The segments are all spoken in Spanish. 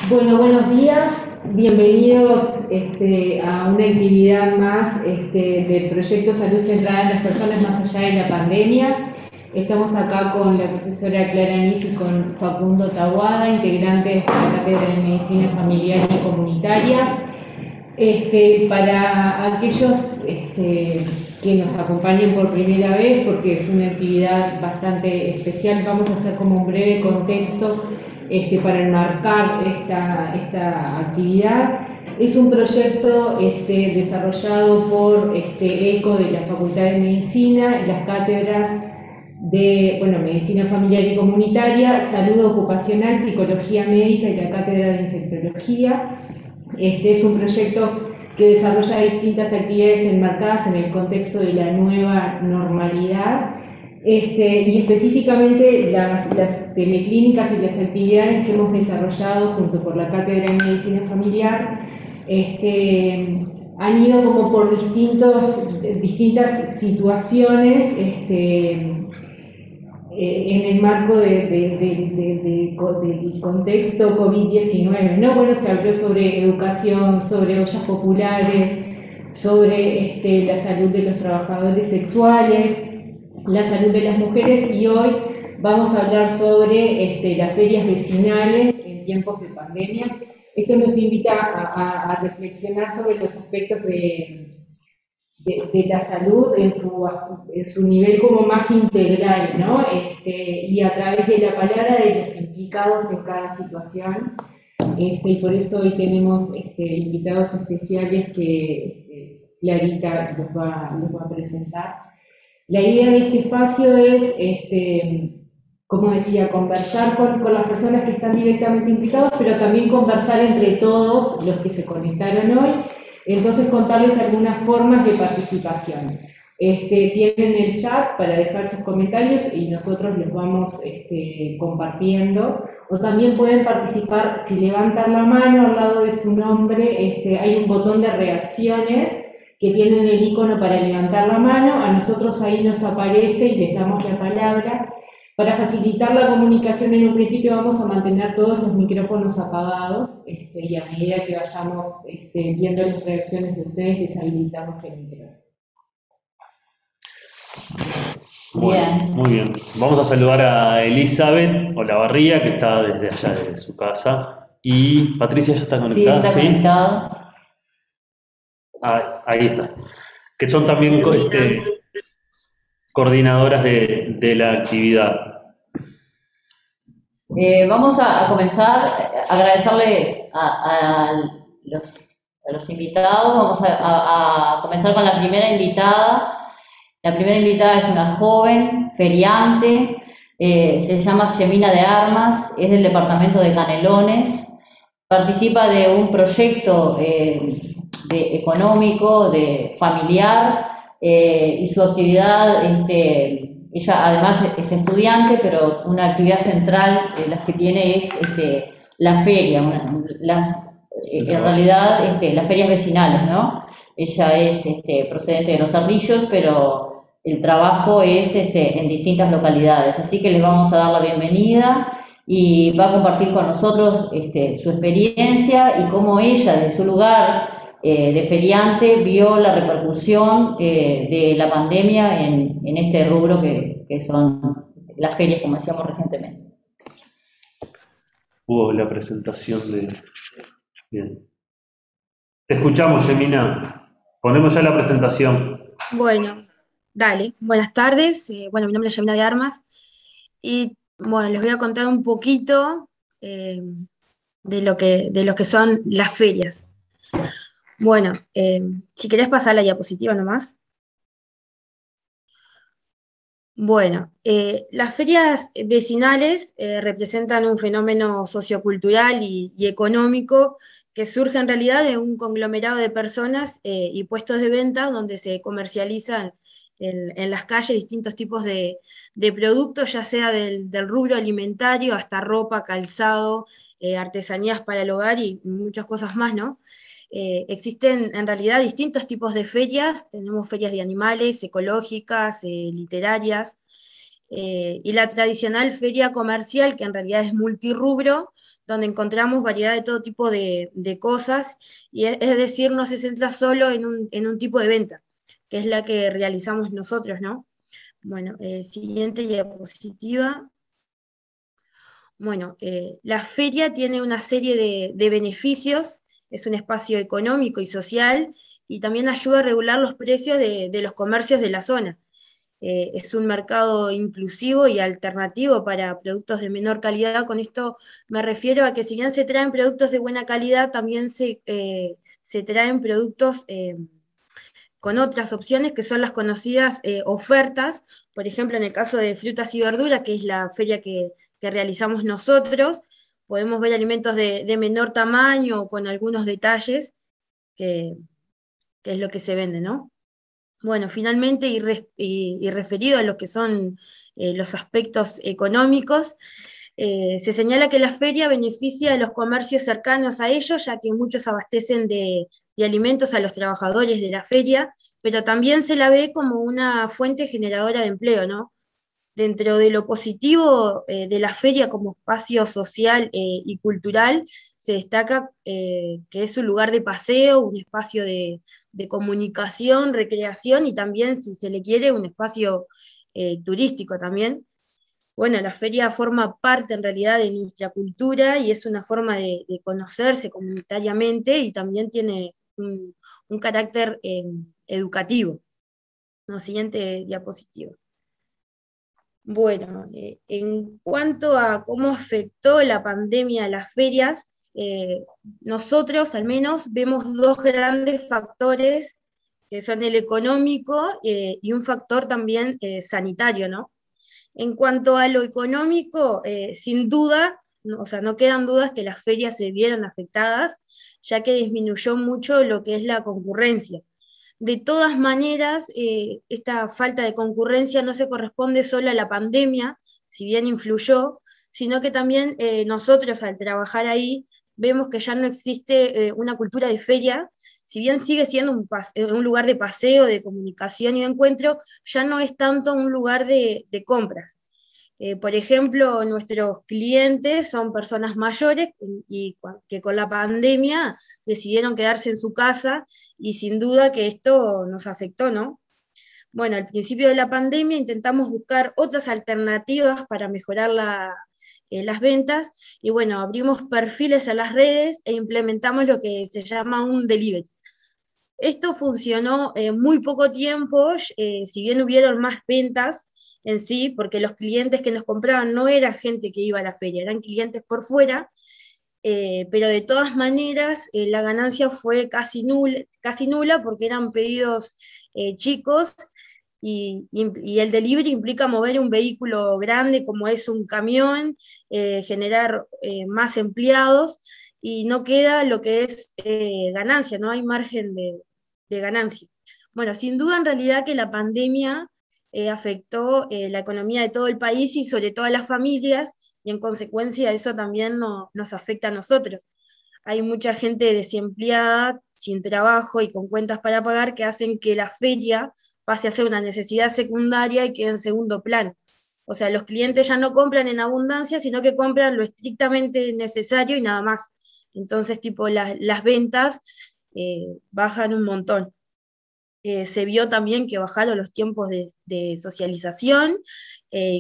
Bueno, buenos días, bienvenidos a una actividad más del proyecto Salud Centrada en las Personas más allá de la pandemia. Estamos acá con la profesora Clara Nis y con Facundo Taboada, integrantes de la Cátedra de Medicina Familiar y Comunitaria. Para aquellos que nos acompañen por primera vez, porque es una actividad bastante especial, vamos a hacer como un breve contexto para enmarcar esta actividad. Es un proyecto desarrollado por ECO de la Facultad de Medicina y las cátedras de Medicina Familiar y Comunitaria, Salud Ocupacional, Psicología Médica y la Cátedra de Infectología. Este es un proyecto que desarrolla distintas actividades enmarcadas en el contexto de la nueva normalidad, y específicamente las teleclínicas y las actividades que hemos desarrollado junto con la Cátedra de Medicina Familiar han ido como por distintas situaciones en el marco del contexto COVID-19, ¿no? Bueno, se habló sobre educación, sobre ollas populares, sobre la salud de los trabajadores sexuales, la salud de las mujeres, y hoy vamos a hablar sobre las ferias vecinales en tiempos de pandemia. Esto nos invita a reflexionar sobre los aspectos de la salud en su nivel como más integral, ¿no? Y a través de la palabra de los implicados en cada situación. Y por eso hoy tenemos invitados especiales que Clarita los va a presentar. La idea de este espacio es, como decía, conversar con las personas que están directamente implicadas, pero también conversar entre todos los que se conectaron hoy. Entonces, contarles algunas formas de participación. Tienen el chat para dejar sus comentarios y nosotros los vamos compartiendo. O también pueden participar si levantan la mano al lado de su nombre. Hay un botón de reacciones que tienen el icono para levantar la mano. A nosotros ahí nos aparece y les damos la palabra. Para facilitar la comunicación en un principio vamos a mantener todos los micrófonos apagados y a medida que vayamos viendo las reacciones de ustedes les habilitamos el micrófono. Bueno, muy bien. Vamos a saludar a Elizabeth Olavarría, que está desde allá de su casa. Y Patricia ya está Sí, conectada, está ¿sí? conectado. Ahí está. Que son también coordinadoras de la actividad. Vamos a comenzar a agradecerles a los invitados. Vamos a comenzar con la primera invitada. La primera invitada es una joven feriante, se llama Yemina de Armas, es del departamento de Canelones, participa de un proyecto económico, familiar, y su actividad, ella además es estudiante, pero una actividad central de las que tiene es la feria, en realidad las ferias vecinales, ¿no? Ella es procedente de Los Ardillos, pero el trabajo es en distintas localidades, así que les vamos a dar la bienvenida y va a compartir con nosotros su experiencia y cómo ella, desde su lugar de feriante, vio la repercusión de la pandemia en este rubro que son las ferias, como decíamos recientemente. Hubo la presentación de... Bien. Te escuchamos, Gemina. Ponemos ya la presentación. Bueno, dale. Buenas tardes. Bueno, mi nombre es Yamina de Armas y bueno, les voy a contar un poquito de lo que son las ferias. Bueno, si querés pasar la diapositiva nomás. Bueno, las ferias vecinales representan un fenómeno sociocultural y económico que surge en realidad de un conglomerado de personas y puestos de venta donde se comercializan en las calles distintos tipos de productos, ya sea del rubro alimentario hasta ropa, calzado, artesanías para el hogar y muchas cosas más, ¿no? Existen en realidad distintos tipos de ferias, tenemos ferias de animales, ecológicas, literarias, y la tradicional feria comercial, que en realidad es multirrubro, donde encontramos variedad de todo tipo de cosas, y es decir, no se centra solo en un tipo de venta, que es la que realizamos nosotros, ¿no? Bueno, siguiente diapositiva. Bueno, la feria tiene una serie de beneficios, es un espacio económico y social, y también ayuda a regular los precios de los comercios de la zona. Es un mercado inclusivo y alternativo para productos de menor calidad. Con esto me refiero a que si bien se traen productos de buena calidad, también se traen productos con otras opciones que son las conocidas ofertas. Por ejemplo, en el caso de frutas y verduras, que es la feria que realizamos nosotros, podemos ver alimentos de menor tamaño o con algunos detalles, que, que es lo que se vende, ¿no? Bueno, finalmente, y referido a lo que son los aspectos económicos, se señala que la feria beneficia a los comercios cercanos a ellos, ya que muchos abastecen de alimentos a los trabajadores de la feria, pero también se la ve como una fuente generadora de empleo, ¿no? Dentro de lo positivo de la feria como espacio social y cultural, se destaca que es un lugar de paseo, un espacio de comunicación, recreación y también, si se le quiere, un espacio turístico también. Bueno, la feria forma parte en realidad de nuestra cultura y es una forma de conocerse comunitariamente y también tiene un carácter educativo. No, siguiente diapositiva. Bueno, en cuanto a cómo afectó la pandemia a las ferias, nosotros al menos vemos dos grandes factores, que son el económico y un factor también sanitario, ¿no? En cuanto a lo económico, sin duda, no, o sea, no quedan dudas que las ferias se vieron afectadas, ya que disminuyó mucho lo que es la concurrencia. De todas maneras, esta falta de concurrencia no se corresponde solo a la pandemia, si bien influyó, sino que también nosotros al trabajar ahí vemos que ya no existe una cultura de feria, si bien sigue siendo un lugar de paseo, de comunicación y de encuentro, ya no es tanto un lugar de compras. Por ejemplo, nuestros clientes son personas mayores y que con la pandemia decidieron quedarse en su casa y sin duda que esto nos afectó, ¿no? Bueno, al principio de la pandemia intentamos buscar otras alternativas para mejorar las ventas y bueno, abrimos perfiles a las redes e implementamos lo que se llama un delivery. Esto funcionó muy poco tiempo, si bien hubieron más ventas en sí, porque los clientes que nos compraban no era gente que iba a la feria, eran clientes por fuera, pero de todas maneras la ganancia fue casi nula porque eran pedidos chicos y el delivery implica mover un vehículo grande como es un camión, generar más empleados y no queda lo que es ganancia, no hay margen de ganancia. Bueno, sin duda en realidad que la pandemia afectó la economía de todo el país y sobre todo a las familias, y en consecuencia eso también nos afecta a nosotros. Hay mucha gente desempleada, sin trabajo y con cuentas para pagar que hacen que la feria pase a ser una necesidad secundaria y quede en segundo plano. O sea, los clientes ya no compran en abundancia, sino que compran lo estrictamente necesario y nada más. Entonces, tipo, las ventas bajan un montón. Se vio también que bajaron los tiempos de socialización.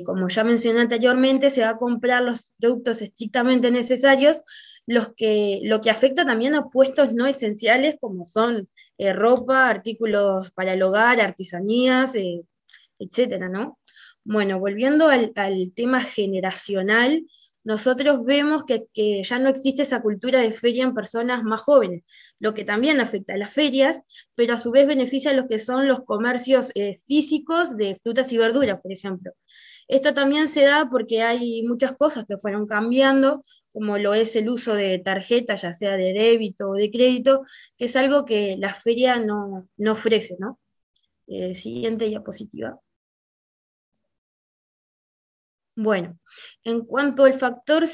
Como ya mencioné anteriormente, se va a comprar los productos estrictamente necesarios, lo que afecta también a puestos no esenciales como son ropa, artículos para el hogar, artesanías, etcétera, ¿no? Bueno, volviendo al tema generacional, nosotros vemos que ya no existe esa cultura de feria en personas más jóvenes, lo que también afecta a las ferias, pero a su vez beneficia a los que son los comercios físicos de frutas y verduras, por ejemplo. Esto también se da porque hay muchas cosas que fueron cambiando, como lo es el uso de tarjetas, ya sea de débito o de crédito, que es algo que la feria no ofrece, ¿no? Siguiente diapositiva. Bueno, en cuanto al factor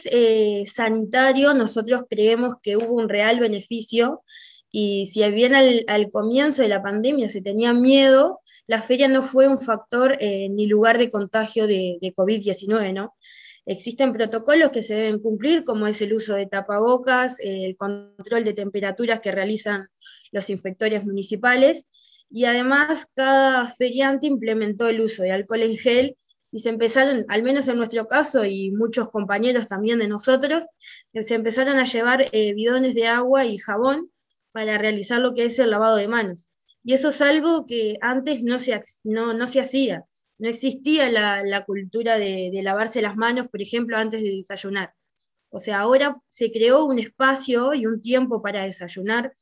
sanitario, nosotros creemos que hubo un real beneficio Y si bien al comienzo de la pandemia se tenía miedo, la feria no fue un factor ni lugar de contagio de COVID-19, ¿no? Existen protocolos que se deben cumplir, como es el uso de tapabocas, el control de temperaturas que realizan los inspectores municipales, y además cada feriante implementó el uso de alcohol en gel, y se empezaron, al menos en nuestro caso, y muchos compañeros también de nosotros, se empezaron a llevar bidones de agua y jabón para realizar lo que es el lavado de manos. Y eso es algo que antes no se hacía. No existía la cultura de lavarse las manos, por ejemplo, antes de desayunar. O sea, ahora se creó un espacio y un tiempo para desayunar,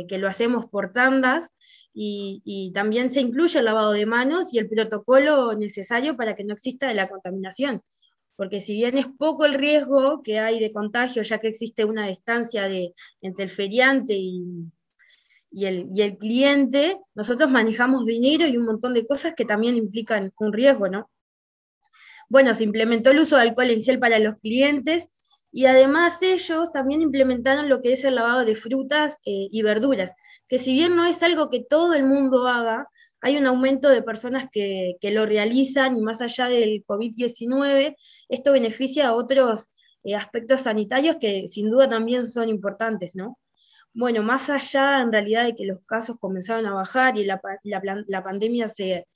que lo hacemos por tandas, y también se incluye el lavado de manos y el protocolo necesario para que no exista la contaminación. Porque si bien es poco el riesgo que hay de contagio, ya que existe una distancia entre el feriante y el cliente, nosotros manejamos dinero y un montón de cosas que también implican un riesgo, ¿no? Bueno, se implementó el uso de alcohol en gel para los clientes, y además ellos también implementaron lo que es el lavado de frutas y verduras, que si bien no es algo que todo el mundo haga, hay un aumento de personas que lo realizan, y más allá del COVID-19, esto beneficia a otros aspectos sanitarios que sin duda también son importantes, ¿no? Bueno, más allá en realidad de que los casos comenzaron a bajar y la pandemia se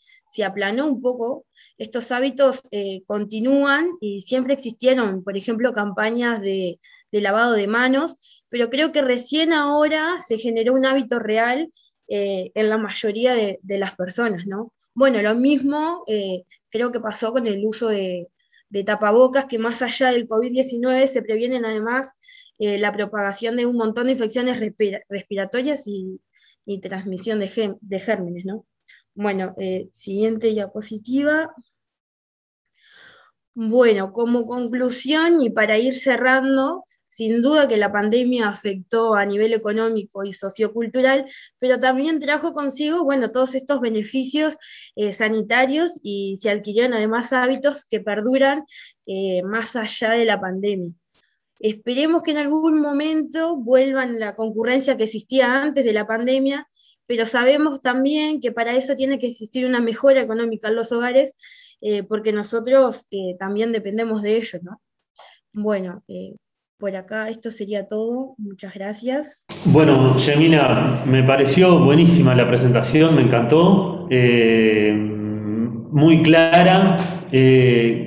aplanó un poco, estos hábitos continúan, y siempre existieron, por ejemplo, campañas de lavado de manos, pero creo que recién ahora se generó un hábito real en la mayoría de las personas, ¿no? Bueno, lo mismo creo que pasó con el uso de tapabocas, que más allá del COVID-19 se previenen además la propagación de un montón de infecciones respiratorias y transmisión de gérmenes, ¿no? Bueno, siguiente diapositiva. Bueno, como conclusión y para ir cerrando, sin duda que la pandemia afectó a nivel económico y sociocultural, pero también trajo consigo, bueno, todos estos beneficios sanitarios, y se adquirieron además hábitos que perduran más allá de la pandemia. Esperemos que en algún momento vuelvan la concurrencia que existía antes de la pandemia, pero sabemos también que para eso tiene que existir una mejora económica en los hogares, porque nosotros también dependemos de ellos, ¿no? Bueno, por acá esto sería todo. Muchas gracias. Bueno, Yamina, me pareció buenísima la presentación, me encantó, muy clara,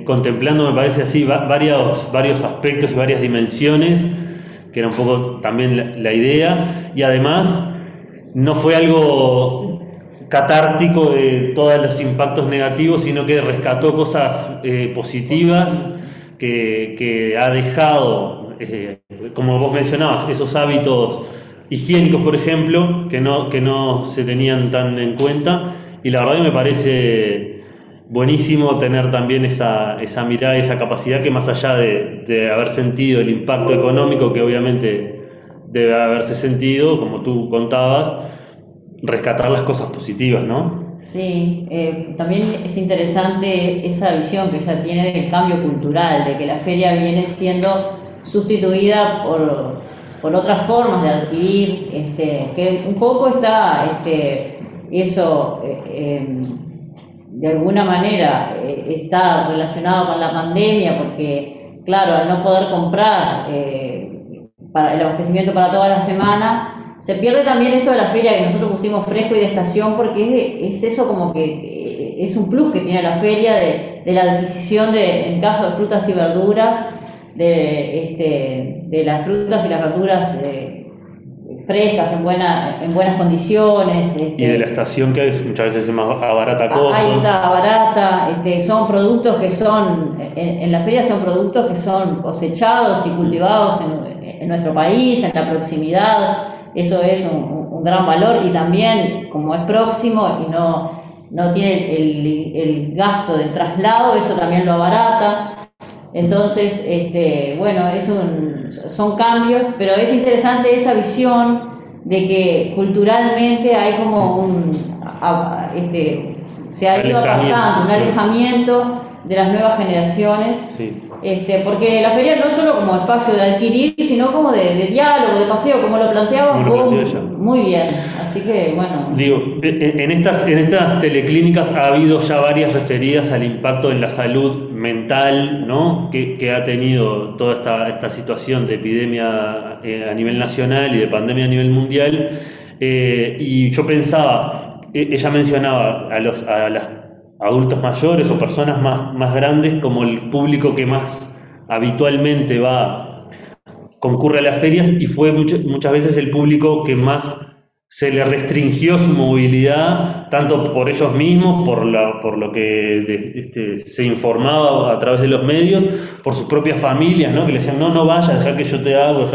contemplando, me parece así, varios aspectos y varias dimensiones, que era un poco también la idea, y además no fue algo catártico de todos los impactos negativos, sino que rescató cosas positivas que ha dejado, como vos mencionabas, esos hábitos higiénicos, por ejemplo, que no se tenían tan en cuenta, y la verdad que me parece buenísimo tener también esa mirada, esa capacidad, que más allá de haber sentido el impacto económico, que obviamente debe haberse sentido, como tú contabas, rescatar las cosas positivas, ¿no? Sí, también es interesante esa visión que ella tiene del cambio cultural, de que la feria viene siendo sustituida por otras formas de adquirir, que un poco está eso de alguna manera está relacionado con la pandemia, porque claro, al no poder comprar para el abastecimiento para toda la semana, se pierde también eso de la feria que nosotros pusimos fresco y de estación, porque es eso como que es un plus que tiene la feria de la adquisición en caso de frutas y verduras, de las frutas y las verduras frescas, en buenas condiciones. Y de la estación, que muchas veces es más barata costo. Ahí está, barata. Son productos que son, en la feria son productos que son cosechados y cultivados en nuestro país, en la proximidad. Eso es un gran valor, y también, como es próximo y no tiene el gasto del traslado, eso también lo abarata. Entonces, bueno, son cambios, pero es interesante esa visión de que culturalmente hay como se ha ido apartando, un alejamiento de las nuevas generaciones, Sí. Porque la feria no solo como espacio de adquirir, sino como de diálogo, de paseo, como lo planteaba Como lo vos, planteó ella. muy bien, así que bueno. Digo, en estas teleclínicas ha habido ya varias referidas al impacto en la salud mental, ¿no? que ha tenido toda esta situación de epidemia a nivel nacional y de pandemia a nivel mundial. Y yo pensaba, ella mencionaba a los adultos mayores o personas más grandes como el público que más habitualmente concurre a las ferias, y fue muchas veces el público que más se le restringió su movilidad, tanto por ellos mismos, por lo que se informaba a través de los medios, por sus propias familias, ¿no? Que le decían, no vayas, dejá que yo te hago,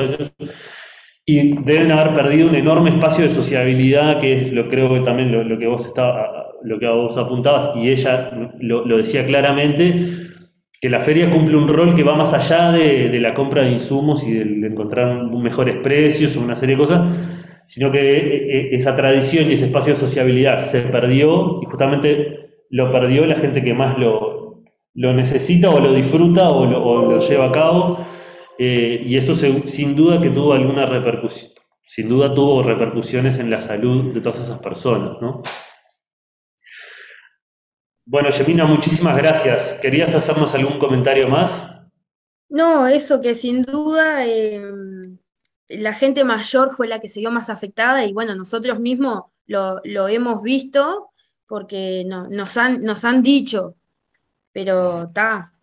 y deben haber perdido un enorme espacio de sociabilidad, que es creo que también lo que vos apuntabas, y ella lo decía claramente, que la feria cumple un rol que va más allá de la compra de insumos y de encontrar mejores precios o una serie de cosas, sino que esa tradición y ese espacio de sociabilidad se perdió, y justamente lo perdió la gente que más lo necesita o lo disfruta o lo lleva a cabo, y eso sin duda que tuvo alguna repercusión, sin duda tuvo repercusiones en la salud de todas esas personas, ¿no? Bueno, Yemina, muchísimas gracias. ¿Querías hacernos algún comentario más? No, eso que sin duda la gente mayor fue la que se vio más afectada y bueno, nosotros mismos lo hemos visto porque nos han dicho, pero está,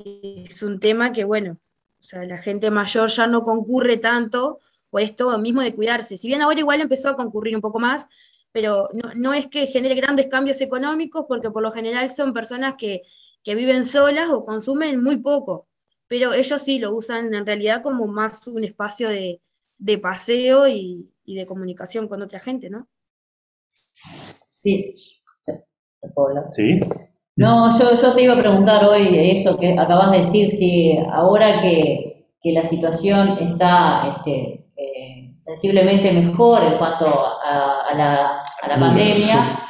es un tema que bueno, o sea, la gente mayor ya no concurre tanto por esto mismo de cuidarse. Si bien ahora igual empezó a concurrir un poco más, pero no es que genere grandes cambios económicos porque por lo general son personas que viven solas o consumen muy poco, pero ellos sí lo usan en realidad como más un espacio de paseo y de comunicación con otra gente, ¿no? Sí. ¿Te puedo hablar? Sí. No, yo te iba a preguntar hoy eso que acabas de decir, si ahora que la situación está sensiblemente mejor en cuanto a la pandemia,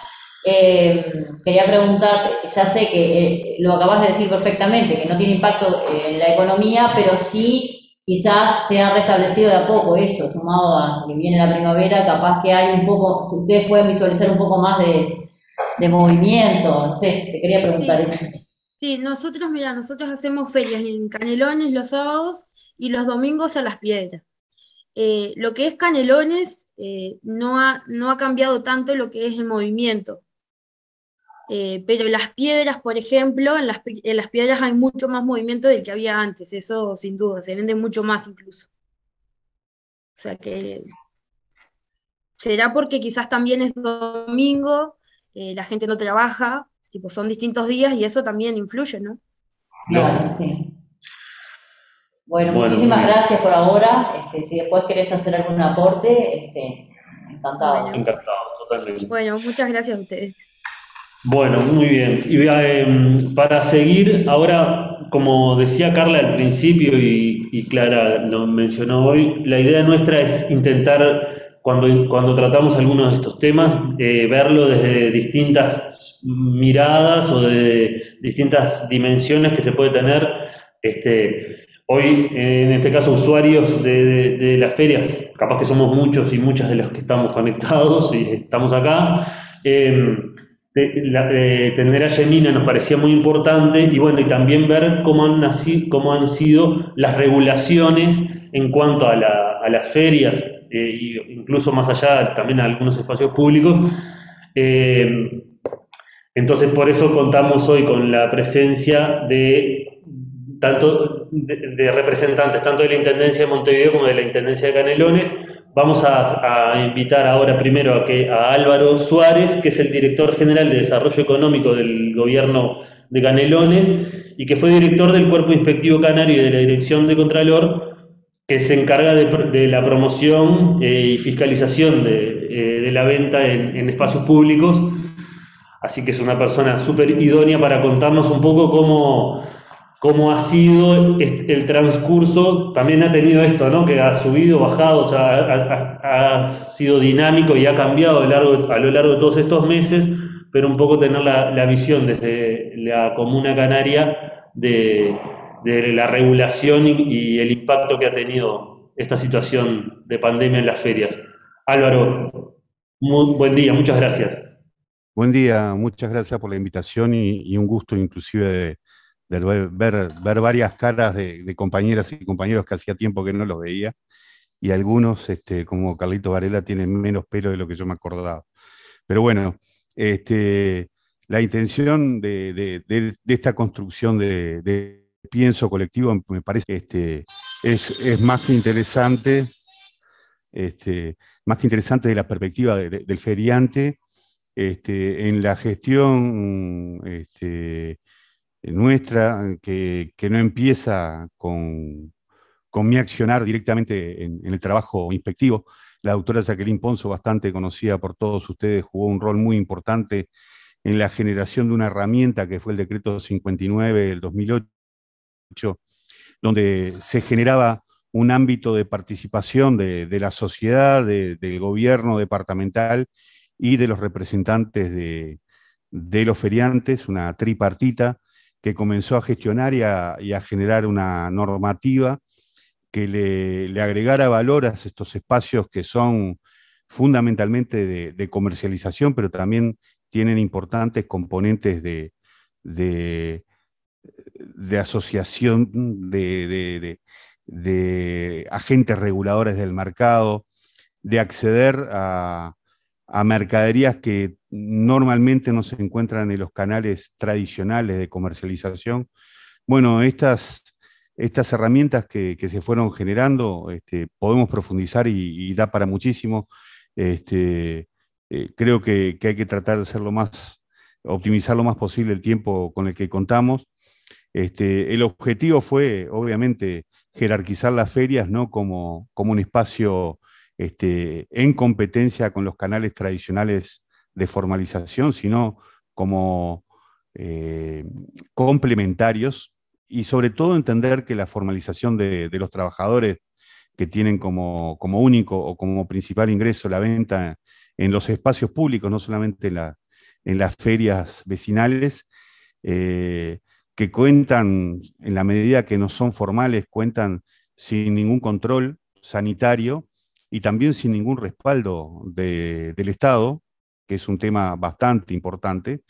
quería preguntarte, ya sé que lo acabas de decir perfectamente, que no tiene impacto en la economía, pero sí quizás se ha restablecido de a poco eso, sumado a que viene la primavera, capaz que hay un poco, si ustedes pueden visualizar un poco más de movimiento, no sé, te quería preguntar eso. Sí, nosotros hacemos ferias en Canelones los sábados y los domingos a Las Piedras. Lo que es Canelones no ha cambiado tanto lo que es el movimiento. Pero Las Piedras, por ejemplo, en las Piedras hay mucho más movimiento del que había antes, eso sin duda, se vende mucho más incluso. O sea que será porque quizás también es domingo, la gente no trabaja, tipo, son distintos días y eso también influye, ¿no? Claro, sí. Bueno, Bueno, muchísimas muy bien. gracias por ahora. Si después querés hacer algún aporte, encantado. Bueno, Encantado, totalmente. bueno, muchas gracias a ustedes. Bueno, muy bien. Y para seguir, ahora, como decía Carla al principio y Clara lo mencionó hoy, la idea nuestra es intentar, cuando tratamos algunos de estos temas, verlo desde distintas miradas o de distintas dimensiones que se puede tener. Hoy, en este caso, usuarios de las ferias, capaz que somos muchos y muchas de los que estamos conectados y estamos acá. Tener a Yemina nos parecía muy importante, y bueno, y también ver cómo han sido las regulaciones en cuanto a las ferias, incluso más allá también a algunos espacios públicos. Entonces, por eso contamos hoy con la presencia de representantes tanto de la Intendencia de Montevideo como de la Intendencia de Canelones. Vamos a invitar ahora primero a Álvaro Suárez, que es el director general de Desarrollo Económico del gobierno de Canelones y que fue director del Cuerpo Inspectivo Canario y de la Dirección de Contralor, que se encarga de la promoción y fiscalización de la venta en espacios públicos. Así que es una persona súper idónea para contarnos un poco cómo ha sido el transcurso. También ha tenido esto, ¿no? Que ha subido, bajado, o sea, ha sido dinámico y ha cambiado a lo largo de todos estos meses, pero un poco tener la visión desde la Comuna Canaria de la regulación y el impacto que ha tenido esta situación de pandemia en las ferias. Álvaro, muy buen día, muchas gracias. Buen día, muchas gracias por la invitación y un gusto inclusive de ver varias caras de compañeras y compañeros que hacía tiempo que no los veía, y algunos, como Carlito Varela, tienen menos pelo de lo que yo me acordaba. Pero bueno, la intención de esta construcción de pienso colectivo me parece es más que interesante, más que interesante de la perspectiva del feriante, en la gestión nuestra, que no empieza con mi accionar directamente en el trabajo inspectivo. La doctora Jacqueline Ponzo, bastante conocida por todos ustedes, jugó un rol muy importante en la generación de una herramienta que fue el decreto 59 del 2008, donde se generaba un ámbito de participación de la sociedad, del gobierno departamental y de los representantes de los feriantes, una tripartita que comenzó a gestionar y a generar una normativa que le agregara valor a estos espacios que son fundamentalmente de comercialización, pero también tienen importantes componentes de, de asociación de agentes reguladores del mercado, de acceder a mercaderías que normalmente no se encuentran en los canales tradicionales de comercialización. Bueno, estas herramientas que se fueron generando, podemos profundizar y da para muchísimo. Creo que hay que tratar de hacerlo más, optimizar lo más posible el tiempo con el que contamos. El objetivo fue, obviamente, jerarquizar las ferias, no como un espacio en competencia con los canales tradicionales de formalización, sino como eh, complementarios, y sobre todo entender que la formalización de los trabajadores que tienen como único o como principal ingreso la venta en los espacios públicos, no solamente en las ferias vecinales, que cuentan, en la medida que no son formales, cuentan sin ningún control sanitario y también sin ningún respaldo del Estado, que es un tema bastante importante.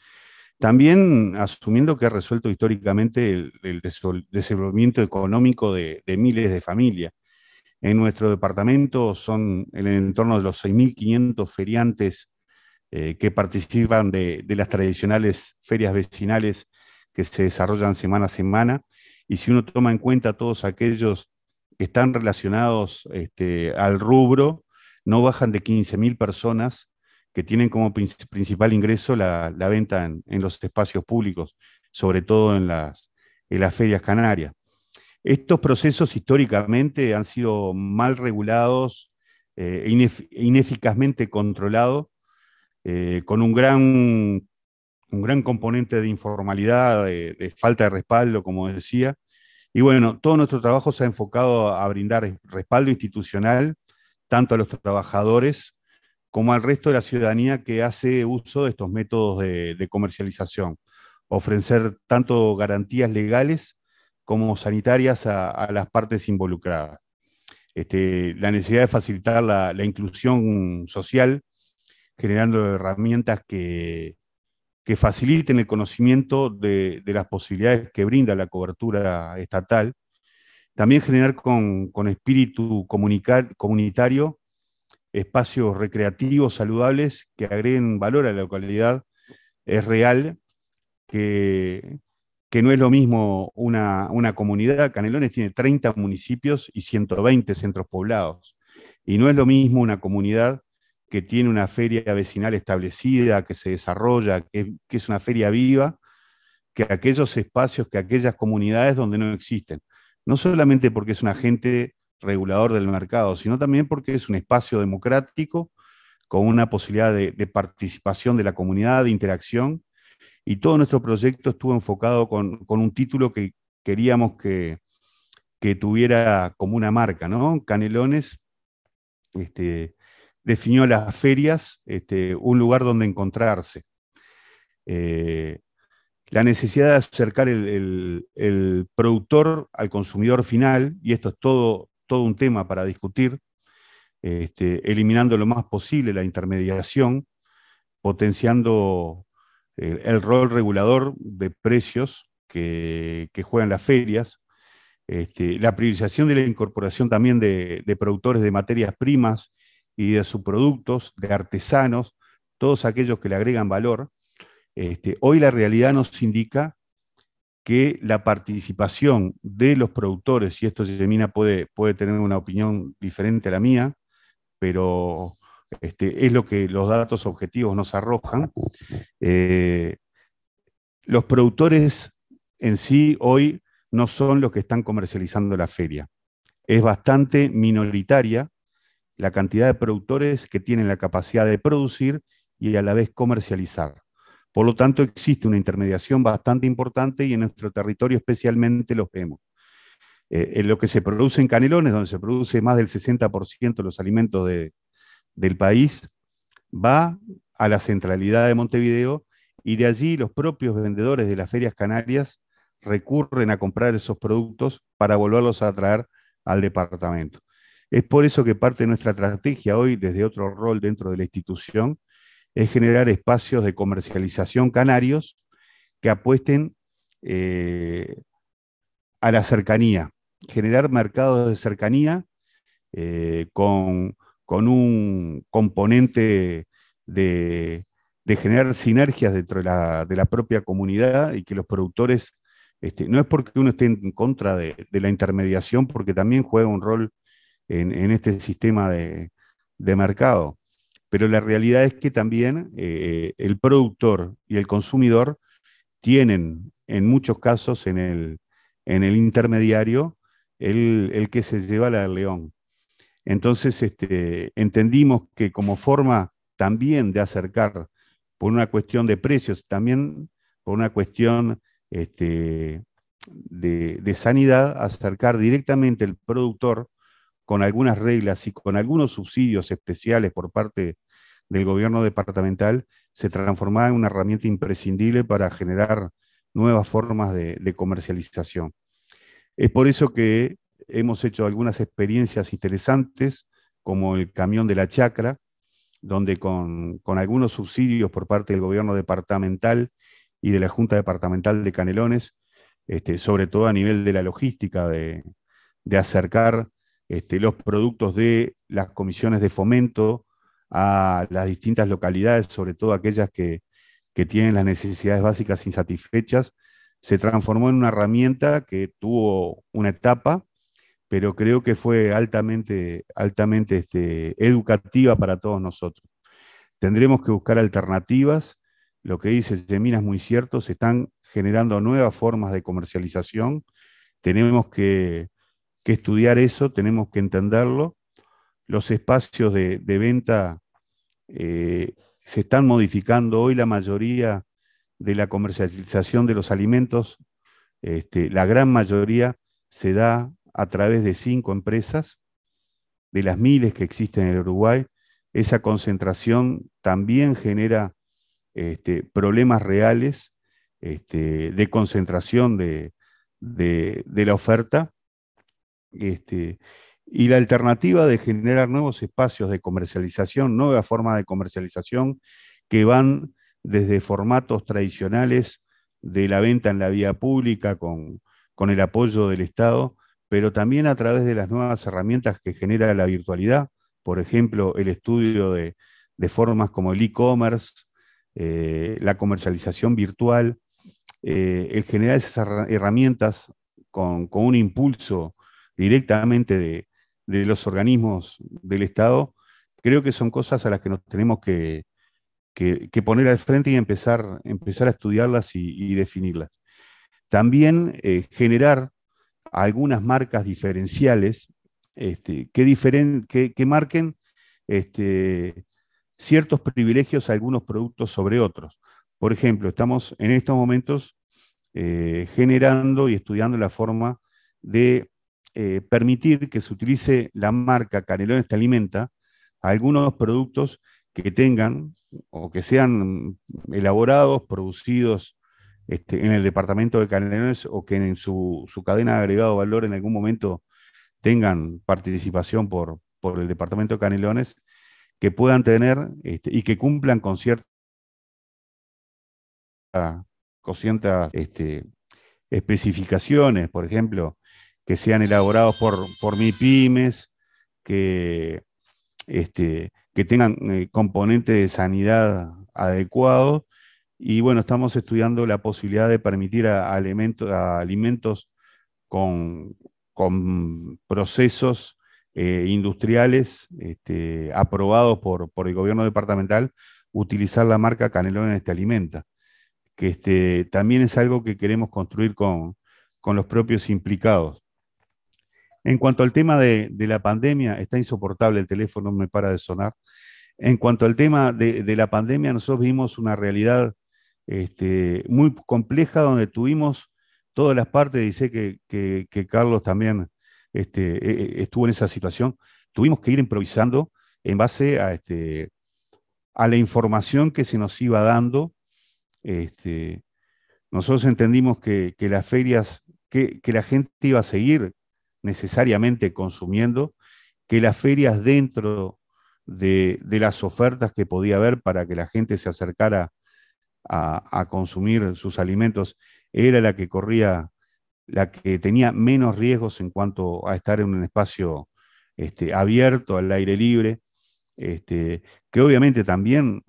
También asumiendo que ha resuelto históricamente el desenvolvimiento económico de miles de familias. En nuestro departamento son en el entorno de los 6.500 feriantes que participan de las tradicionales ferias vecinales que se desarrollan semana a semana, y si uno toma en cuenta todos aquellos que están relacionados al rubro, no bajan de 15.000 personas que tienen como principal ingreso la venta en los espacios públicos, sobre todo en las ferias canarias. Estos procesos históricamente han sido mal regulados, ineficazmente controlados, con un gran componente de informalidad, de falta de respaldo, como decía. Y bueno, todo nuestro trabajo se ha enfocado a brindar respaldo institucional, tanto a los trabajadores como al resto de la ciudadanía que hace uso de estos métodos de comercialización. Ofrecer tanto garantías legales como sanitarias a las partes involucradas. La necesidad de facilitar la inclusión social, generando herramientas que faciliten el conocimiento de las posibilidades que brinda la cobertura estatal. También generar con espíritu comunitario espacios recreativos saludables que agreguen valor a la localidad. Es real que no es lo mismo una comunidad. Canelones tiene 30 municipios y 120 centros poblados. Y no es lo mismo una comunidad que tiene una feria vecinal establecida, que se desarrolla, que es una feria viva, que aquellos espacios, que aquellas comunidades donde no existen. No solamente porque es un agente regulador del mercado, sino también porque es un espacio democrático con una posibilidad de participación de la comunidad, de interacción, y todo nuestro proyecto estuvo enfocado con un título que queríamos que tuviera como una marca, ¿no? Canelones definió las ferias un lugar donde encontrarse. la necesidad de acercar el productor al consumidor final, y esto es todo un tema para discutir, eliminando lo más posible la intermediación, potenciando el rol regulador de precios que juegan las ferias, la priorización de la incorporación también de productores de materias primas y de subproductos, de artesanos, todos aquellos que le agregan valor. Hoy la realidad nos indica que la participación de los productores, y esto Yemina puede tener una opinión diferente a la mía, pero es lo que los datos objetivos nos arrojan, los productores en sí hoy no son los que están comercializando la feria. Es bastante minoritaria la cantidad de productores que tienen la capacidad de producir y a la vez comercializar. Por lo tanto, existe una intermediación bastante importante y en nuestro territorio especialmente los vemos. En lo que se produce en Canelones, donde se produce más del 60% de los alimentos del país, va a la centralidad de Montevideo y de allí los propios vendedores de las ferias canarias recurren a comprar esos productos para volverlos a traer al departamento. Es por eso que parte de nuestra estrategia hoy, desde otro rol dentro de la institución, es generar espacios de comercialización canarios que apuesten a la cercanía, generar mercados de cercanía con un componente de generar sinergias dentro de la propia comunidad y que los productores, no es porque uno esté en contra de la intermediación, porque también juega un rol en este sistema de mercado, pero la realidad es que también el productor y el consumidor tienen en muchos casos en el intermediario el que se lleva la del león. Entonces entendimos que como forma también de acercar, por una cuestión de precios, también por una cuestión de sanidad, acercar directamente el productor con algunas reglas y con algunos subsidios especiales por parte del gobierno departamental, se transformaba en una herramienta imprescindible para generar nuevas formas de comercialización. Es por eso que hemos hecho algunas experiencias interesantes, como el camión de la chacra, donde con algunos subsidios por parte del gobierno departamental y de la Junta Departamental de Canelones, sobre todo a nivel de la logística, de acercar los productos de las comisiones de fomento a las distintas localidades, sobre todo aquellas que tienen las necesidades básicas insatisfechas, se transformó en una herramienta que tuvo una etapa, pero creo que fue altamente educativa para todos nosotros. Tendremos que buscar alternativas. Lo que dice Yemina es muy cierto, se están generando nuevas formas de comercialización. Tenemos que estudiar eso, tenemos que entenderlo. Los espacios de venta se están modificando. Hoy la mayoría de la comercialización de los alimentos, la gran mayoría se da a través de 5 empresas, de las miles que existen en el Uruguay. Esa concentración también genera problemas reales de concentración de la oferta, y la alternativa de generar nuevos espacios de comercialización, nuevas formas de comercialización que van desde formatos tradicionales de la venta en la vía pública con el apoyo del Estado, pero también a través de las nuevas herramientas que genera la virtualidad, por ejemplo, el estudio de formas como el e-commerce, la comercialización virtual, el generar esas herramientas con un impulso directamente de los organismos del Estado, creo que son cosas a las que nos tenemos que poner al frente y empezar a estudiarlas y definirlas. También generar algunas marcas diferenciales que marquen ciertos privilegios a algunos productos sobre otros. Por ejemplo, estamos en estos momentos generando y estudiando la forma de permitir que se utilice la marca Canelones Te Alimenta a algunos productos que tengan o que sean elaborados, producidos en el departamento de Canelones o que en su cadena de agregado valor en algún momento tengan participación por el departamento de Canelones, que puedan tener y que cumplan con ciertas especificaciones, por ejemplo, que sean elaborados por MIPYMES, que, que tengan componentes de sanidad adecuados. Y bueno, estamos estudiando la posibilidad de permitir a alimentos con, con procesos industriales aprobados por el gobierno departamental, utilizar la marca Canelones Te Alimenta, que también es algo que queremos construir con los propios implicados. En cuanto al tema de la pandemia, está insoportable el teléfono, no me para de sonar. En cuanto al tema de la pandemia, nosotros vimos una realidad muy compleja donde tuvimos todas las partes, y sé que Carlos también estuvo en esa situación. Tuvimos que ir improvisando en base a la información que se nos iba dando. Nosotros entendimos que las ferias, que la gente iba a seguir necesariamente consumiendo, que las ferias dentro de las ofertas que podía haber para que la gente se acercara a consumir sus alimentos, era la que tenía menos riesgos en cuanto a estar en un espacio abierto, al aire libre, que obviamente también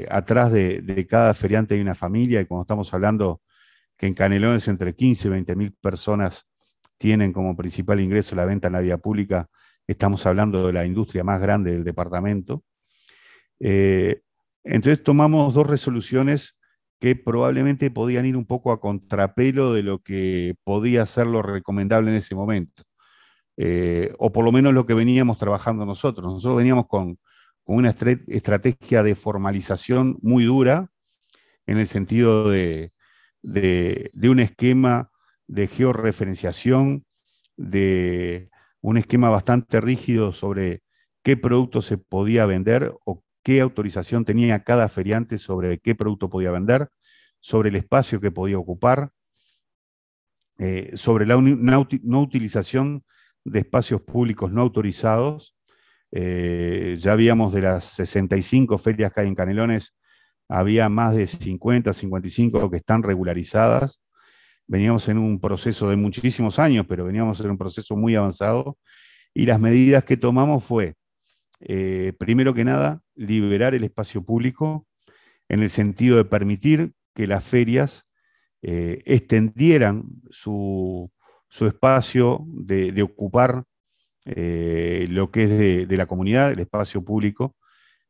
atrás de cada feriante hay una familia, y cuando estamos hablando que en Canelones entre 15 y 20 mil personas tienen como principal ingreso la venta en la vía pública, estamos hablando de la industria más grande del departamento. Entonces tomamos dos resoluciones que probablemente podían ir un poco a contrapelo de lo que podía ser lo recomendable en ese momento, o por lo menos lo que veníamos trabajando nosotros. Nosotros veníamos con una estrategia de formalización muy dura, en el sentido de un esquema de georreferenciación, de un esquema bastante rígido sobre qué producto se podía vender o qué autorización tenía cada feriante sobre qué producto podía vender, sobre el espacio que podía ocupar, sobre la no utilización de espacios públicos no autorizados. Ya habíamos de las 65 ferias que hay en Canelones, había más de 50, 55 que están regularizadas. Veníamos en un proceso de muchísimos años, pero veníamos en un proceso muy avanzado, y las medidas que tomamos fue, primero que nada, liberar el espacio público en el sentido de permitir que las ferias extendieran su espacio de ocupar lo que es de la comunidad, el espacio público,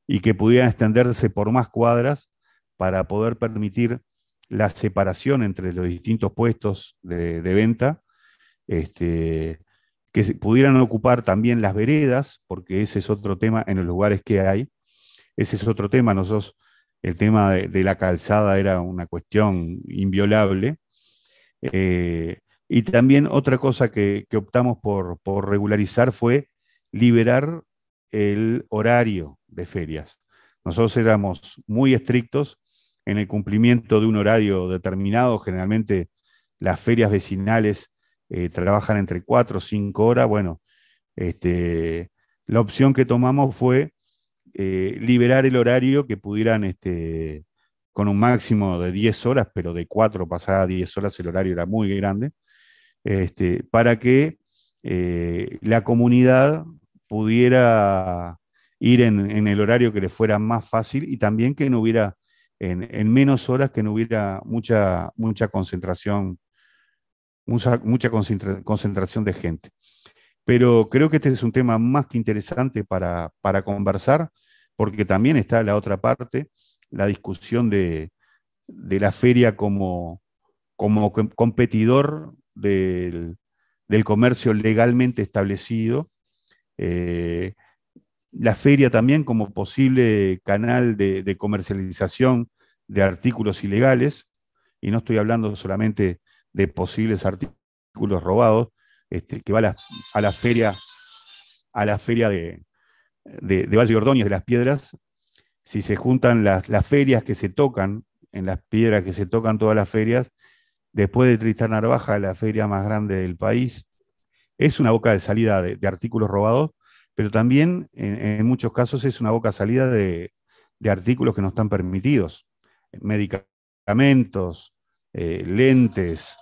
y que pudieran extenderse por más cuadras para poder permitir la separación entre los distintos puestos de venta, que se pudieran ocupar también las veredas, porque ese es otro tema en los lugares que hay. Ese es otro tema. Nosotros, el tema de la calzada era una cuestión inviolable. Y también otra cosa que optamos por regularizar fue liberar el horario de ferias. Nosotros éramos muy estrictos en el cumplimiento de un horario determinado. Generalmente las ferias vecinales trabajan entre 4 o 5 horas. Bueno, la opción que tomamos fue liberar el horario, que pudieran, con un máximo de 10 horas, pero de 4 pasar a 10 horas el horario era muy grande, para que la comunidad pudiera ir en el horario que le fuera más fácil, y también que no hubiera, en menos horas, que no hubiera mucha concentración, concentración de gente. Pero creo que este es un tema más que interesante para conversar, porque también está la otra parte, la discusión de la feria como competidor del comercio legalmente establecido, la feria también como posible canal de comercialización de artículos ilegales, y no estoy hablando solamente de posibles artículos robados, que va a la feria de Valle de Ordóñez, de Las Piedras, si se juntan las ferias que se tocan, en las piedras que se tocan todas las ferias, después de Tristán Narvaja, la feria más grande del país, es una boca de salida de artículos robados, pero también en muchos casos es una boca de salida de artículos que no están permitidos, medicamentos, lentes,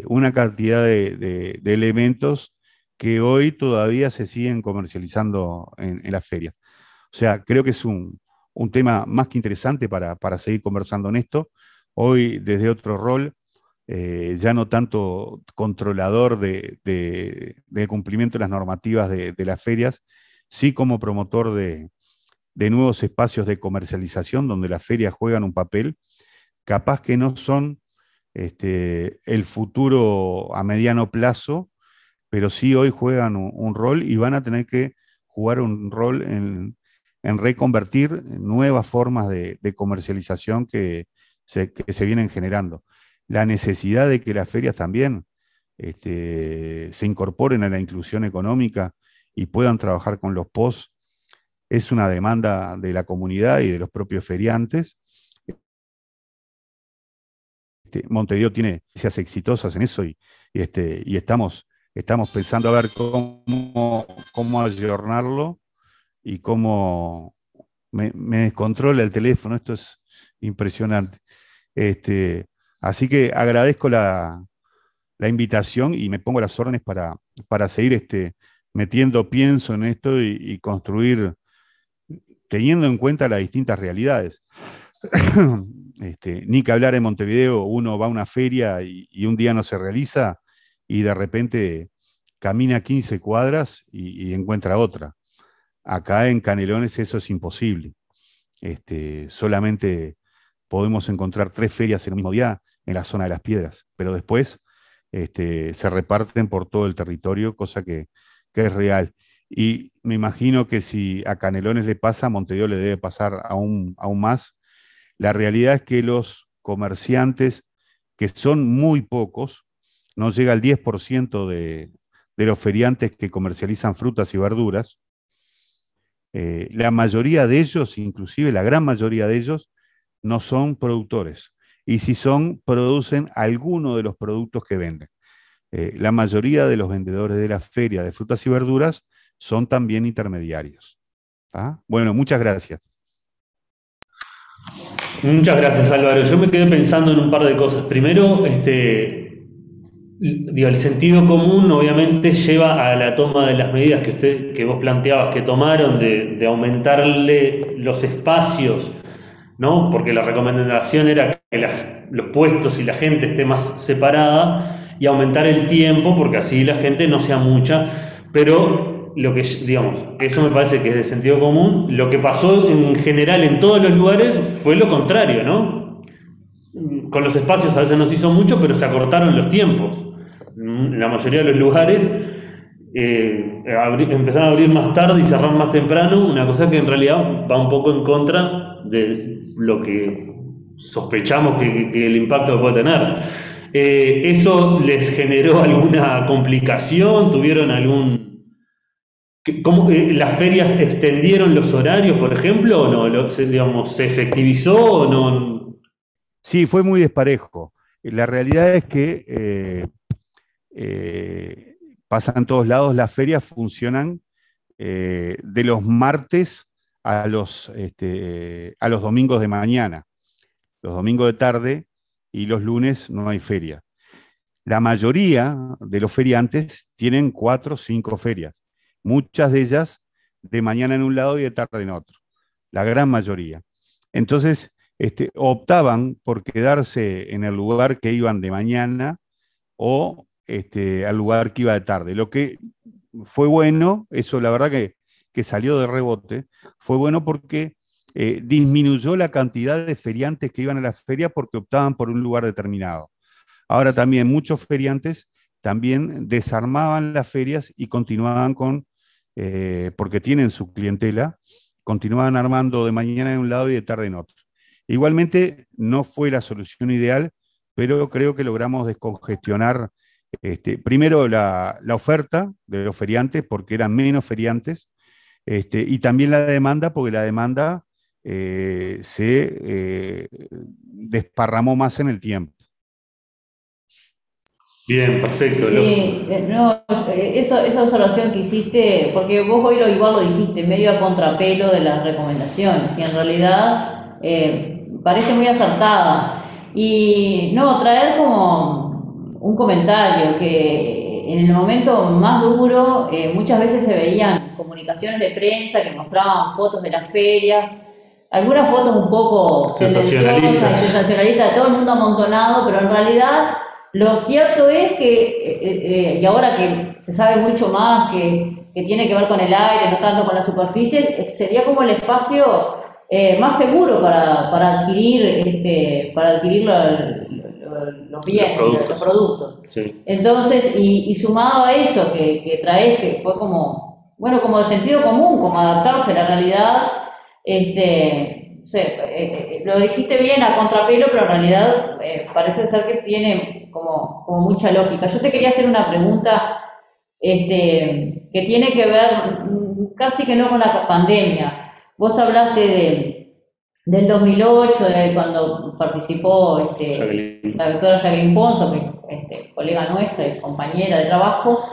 una cantidad de elementos que hoy todavía se siguen comercializando en las ferias. O sea, creo que es un tema más que interesante para seguir conversando en esto. Hoy, desde otro rol, ya no tanto controlador del cumplimiento de las normativas de las ferias, sí como promotor de nuevos espacios de comercialización donde las ferias juegan un papel, capaz que no son el futuro a mediano plazo, pero sí hoy juegan un rol y van a tener que jugar un rol en reconvertir nuevas formas de comercialización que se vienen generando. La necesidad de que las ferias también se incorporen a la inclusión económica y puedan trabajar con los POS es una demanda de la comunidad y de los propios feriantes. Montevideo tiene experiencias exitosas en eso y estamos pensando a ver cómo ayornarlo y cómo me descontrola el teléfono. Esto es impresionante. Así que agradezco la invitación y me pongo las órdenes para seguir metiendo pienso en esto y construir, teniendo en cuenta las distintas realidades. Ni que hablar en Montevideo, uno va a una feria y un día no se realiza y de repente camina 15 cuadras y encuentra otra. Acá en Canelones eso es imposible. Solamente podemos encontrar 3 ferias en el mismo día en la zona de las Piedras, pero después se reparten por todo el territorio, cosa que es real. Y me imagino que si a Canelones le pasa, a Montevideo le debe pasar aún más. La realidad es que los comerciantes, que son muy pocos, no llega al 10% de los feriantes que comercializan frutas y verduras, la mayoría de ellos, inclusive la gran mayoría de ellos, no son productores. Y si son, producen alguno de los productos que venden. La mayoría de los vendedores de la feria de frutas y verduras son también intermediarios. ¿Ah? Bueno, muchas gracias. Muchas gracias, Álvaro. Yo me quedé pensando en un par de cosas. Primero, digo, el sentido común obviamente lleva a la toma de las medidas que vos planteabas que tomaron de aumentarle los espacios, ¿no? Porque la recomendación era que los puestos y la gente esté más separada y aumentar el tiempo porque así la gente no sea mucha, pero lo que, digamos, eso me parece que es de sentido común. Lo que pasó en general en todos los lugares fue lo contrario, ¿no? Con los espacios a veces no se hizo mucho, pero se acortaron los tiempos. En la mayoría de los lugares empezaron a abrir más tarde y cerrar más temprano, una cosa que en realidad va un poco en contra de lo que sospechamos que el impacto puede tener. ¿Eso les generó alguna complicación? ¿Tuvieron algún... ¿Cómo, las ferias extendieron los horarios, por ejemplo, o no? Digamos, ¿se efectivizó o no? Sí, fue muy desparejo. La realidad es que pasa en todos lados, las ferias funcionan de los martes a los domingos de mañana, los domingos de tarde y los lunes no hay feria. La mayoría de los feriantes tienen 4 o 5 ferias, muchas de ellas de mañana en un lado y de tarde en otro, la gran mayoría. Entonces, optaban por quedarse en el lugar que iban de mañana o al lugar que iba de tarde. Lo que fue bueno, eso la verdad que salió de rebote, fue bueno porque disminuyó la cantidad de feriantes que iban a la feria porque optaban por un lugar determinado. Ahora también muchos feriantes también desarmaban las ferias y continuaban porque tienen su clientela, continuaban armando de mañana en un lado y de tarde en otro. Igualmente no fue la solución ideal, pero creo que logramos descongestionar primero la oferta de los feriantes, porque eran menos feriantes, y también la demanda, porque la demanda se desparramó más en el tiempo. Bien, perfecto. Sí, no, esa observación que hiciste, porque vos hoy igual lo dijiste, medio a contrapelo de las recomendaciones, y en realidad parece muy acertada. Y no, traer como un comentario que en el momento más duro muchas veces se veían comunicaciones de prensa que mostraban fotos de las ferias, algunas fotos un poco tendenciosas y sensacionalistas de todo el mundo amontonado, pero en realidad lo cierto es que, y ahora que se sabe mucho más que tiene que ver con el aire, no tanto con la superficie, sería como el espacio más seguro para adquirir, los bienes, los productos. Sí. Entonces, y sumado a eso que traes, que fue como, bueno, como de sentido común, como adaptarse a la realidad, no sé, lo dijiste bien a contrapelo, pero en realidad parece ser que tiene como mucha lógica. Yo te quería hacer una pregunta que tiene que ver casi que no con la pandemia. Vos hablaste del 2008, de cuando participó la doctora Jacqueline Ponzo, que colega nuestra y compañera de trabajo.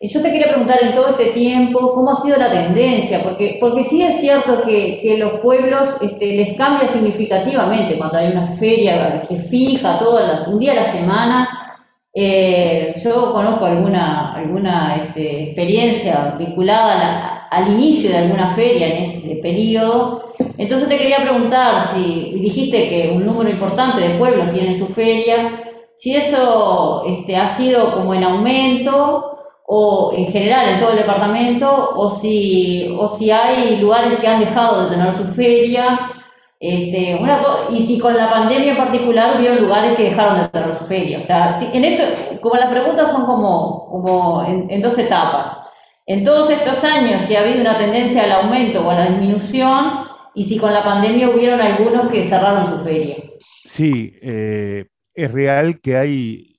Yo te quería preguntar en todo este tiempo, ¿cómo ha sido la tendencia? Porque sí es cierto que los pueblos les cambia significativamente cuando hay una feria que fija un día a la semana. Yo conozco alguna experiencia vinculada al inicio de alguna feria en este periodo. Entonces te quería preguntar si dijiste que un número importante de pueblos tienen su feria, si eso ha sido como en aumento, o en general en todo el departamento, o si hay lugares que han dejado de tener su feria, y si con la pandemia en particular hubieron lugares que dejaron de tener su feria. O sea, en esto, como las preguntas son como en dos etapas. En todos estos años, si ha habido una tendencia al aumento o a la disminución, y si con la pandemia hubieron algunos que cerraron su feria. Sí, es real que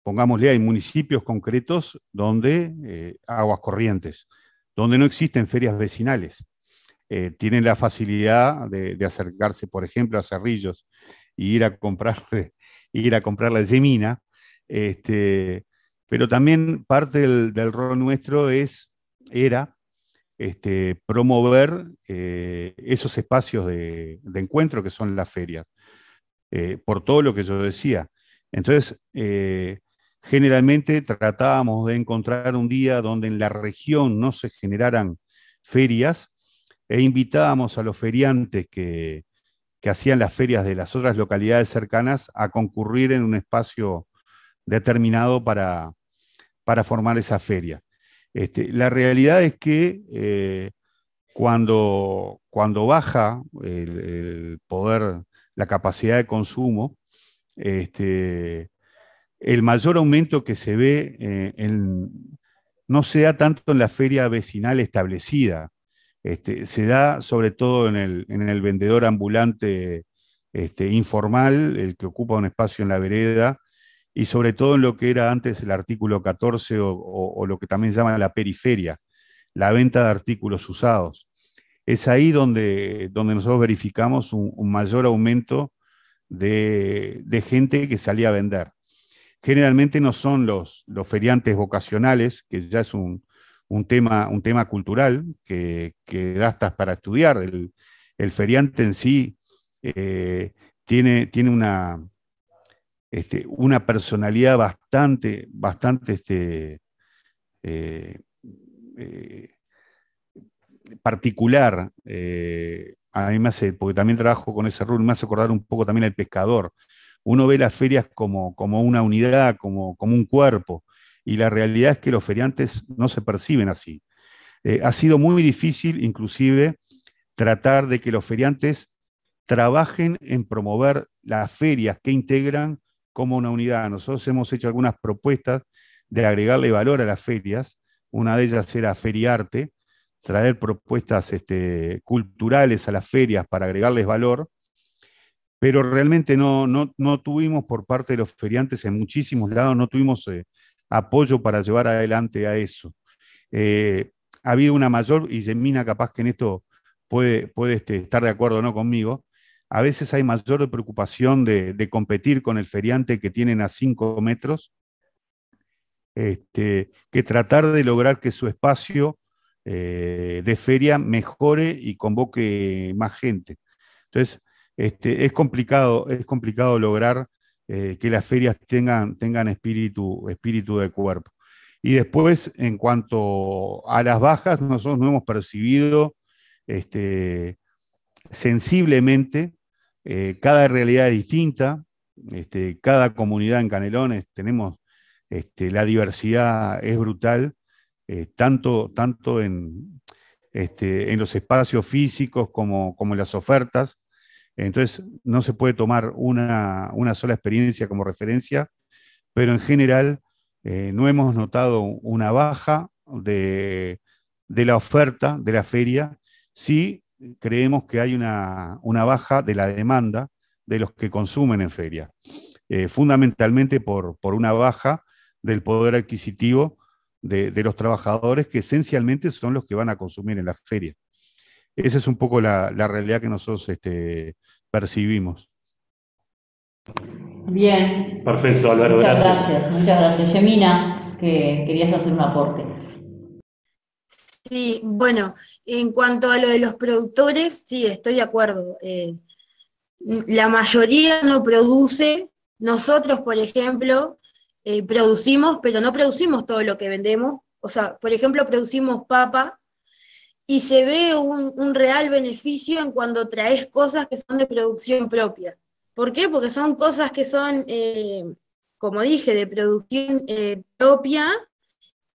pongámosle, hay municipios concretos donde aguas corrientes, donde no existen ferias vecinales. Tienen la facilidad de acercarse, por ejemplo, a Cerrillos y ir a comprar la yemina, pero también parte del rol nuestro era promover esos espacios de encuentro que son las ferias, por todo lo que yo decía. Entonces, generalmente tratábamos de encontrar un día donde en la región no se generaran ferias e invitábamos a los feriantes que hacían las ferias de las otras localidades cercanas a concurrir en un espacio determinado para formar esa feria. La realidad es que cuando baja el poder, la capacidad de consumo, el mayor aumento que se ve no se da tanto en la feria vecinal establecida, se da sobre todo en el vendedor ambulante informal, el que ocupa un espacio en la vereda, y sobre todo en lo que era antes el artículo 14 o lo que también se llama la periferia, la venta de artículos usados. Es ahí donde nosotros verificamos un mayor aumento de gente que salía a vender. Generalmente no son los feriantes vocacionales, que ya es un tema cultural que da hasta para estudiar. El feriante en sí tiene una personalidad bastante eh, eh, particular. A mí me hace, porque también trabajo con ese rubro, me hace acordar un poco también al pescador. Uno ve las ferias como una unidad, como un cuerpo, y la realidad es que los feriantes no se perciben así. Ha sido muy difícil, inclusive, tratar de que los feriantes trabajen en promover las ferias que integran como una unidad. Nosotros hemos hecho algunas propuestas de agregarle valor a las ferias. Una de ellas era Feriarte, traer propuestas culturales a las ferias para agregarles valor, pero realmente no tuvimos por parte de los feriantes en muchísimos lados, no tuvimos apoyo para llevar adelante a eso. Ha habido una mayor, y Gemina capaz que en esto puede estar de acuerdo o no conmigo, a veces hay mayor preocupación de competir con el feriante que tienen a 5 metros, que tratar de lograr que su espacio de feria mejore y convoque más gente. Entonces, es complicado lograr que las ferias tengan espíritu de cuerpo. Y después, en cuanto a las bajas, nosotros no hemos percibido sensiblemente, cada realidad es distinta, cada comunidad en Canelones tenemos, la diversidad es brutal, tanto en los espacios físicos como en las ofertas. Entonces, no se puede tomar una sola experiencia como referencia, pero en general no hemos notado una baja de la oferta de la feria. Sí creemos que hay una baja de la demanda de los que consumen en feria, fundamentalmente por una baja del poder adquisitivo de los trabajadores, que esencialmente son los que van a consumir en la feria. Esa es un poco la realidad que nosotros percibimos. Bien. Perfecto, Álvaro, Muchas gracias. gracias, muchas gracias. Yemina, que querías hacer un aporte. Sí, bueno, en cuanto a lo de los productores, sí, estoy de acuerdo. La mayoría no produce. Nosotros, por ejemplo, producimos, pero no producimos todo lo que vendemos. O sea, por ejemplo, producimos papa y se ve un real beneficio en cuando traes cosas que son de producción propia. ¿Por qué? Porque son cosas que son, como dije, de producción propia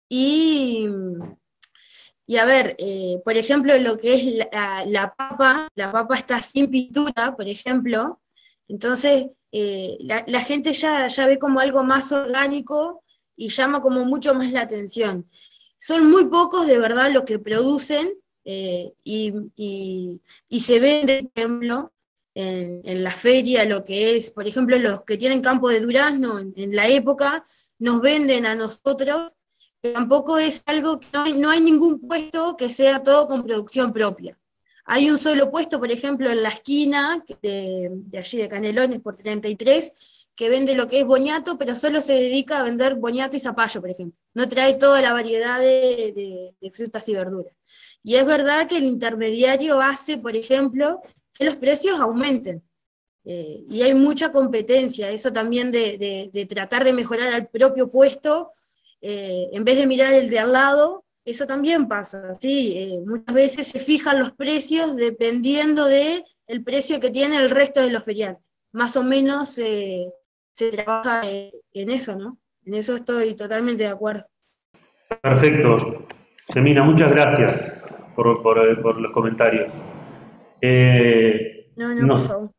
y... Y a ver, por ejemplo, lo que es la papa está sin pintura, por ejemplo, entonces la gente ya ve como algo más orgánico y llama como mucho más la atención. Son muy pocos de verdad los que producen y se vende, por ejemplo, en la feria, lo que es, por ejemplo, los que tienen campo de durazno en la época, nos venden a nosotros. Tampoco es algo que no hay ningún puesto que sea todo con producción propia. Hay un solo puesto, por ejemplo, en la esquina de allí de Canelones por 33, que vende lo que es boñato, pero solo se dedica a vender boñato y zapallo, por ejemplo. No trae toda la variedad de frutas y verduras. Y es verdad que el intermediario hace, por ejemplo, que los precios aumenten. Y hay mucha competencia, eso también de tratar de mejorar al propio puesto, en vez de mirar el de al lado, eso también pasa, ¿sí? Muchas veces se fijan los precios dependiendo del precio que tiene el resto de los feriantes. Más o menos se trabaja en eso, ¿no? En eso estoy totalmente de acuerdo. Perfecto. Semina, muchas gracias por los comentarios. No, por favor.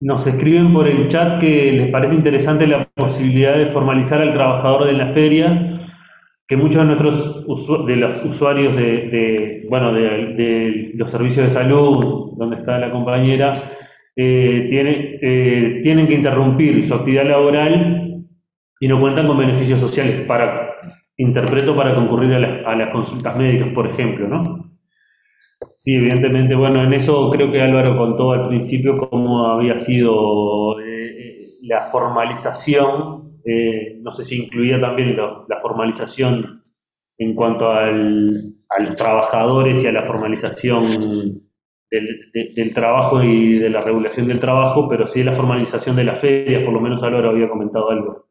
Nos escriben por el chat que les parece interesante la posibilidad de formalizar al trabajador de la feria, que muchos de de los usuarios de los servicios de salud, donde está la compañera, tienen que interrumpir su actividad laboral y no cuentan con beneficios sociales para concurrir a las consultas médicas, por ejemplo, ¿no? Sí, evidentemente, bueno, en eso creo que Álvaro contó al principio cómo había sido la formalización, no sé si incluía también la formalización en cuanto a los trabajadores y a la formalización del trabajo y de la regulación del trabajo, pero sí la formalización de las ferias, por lo menos Álvaro había comentado algo.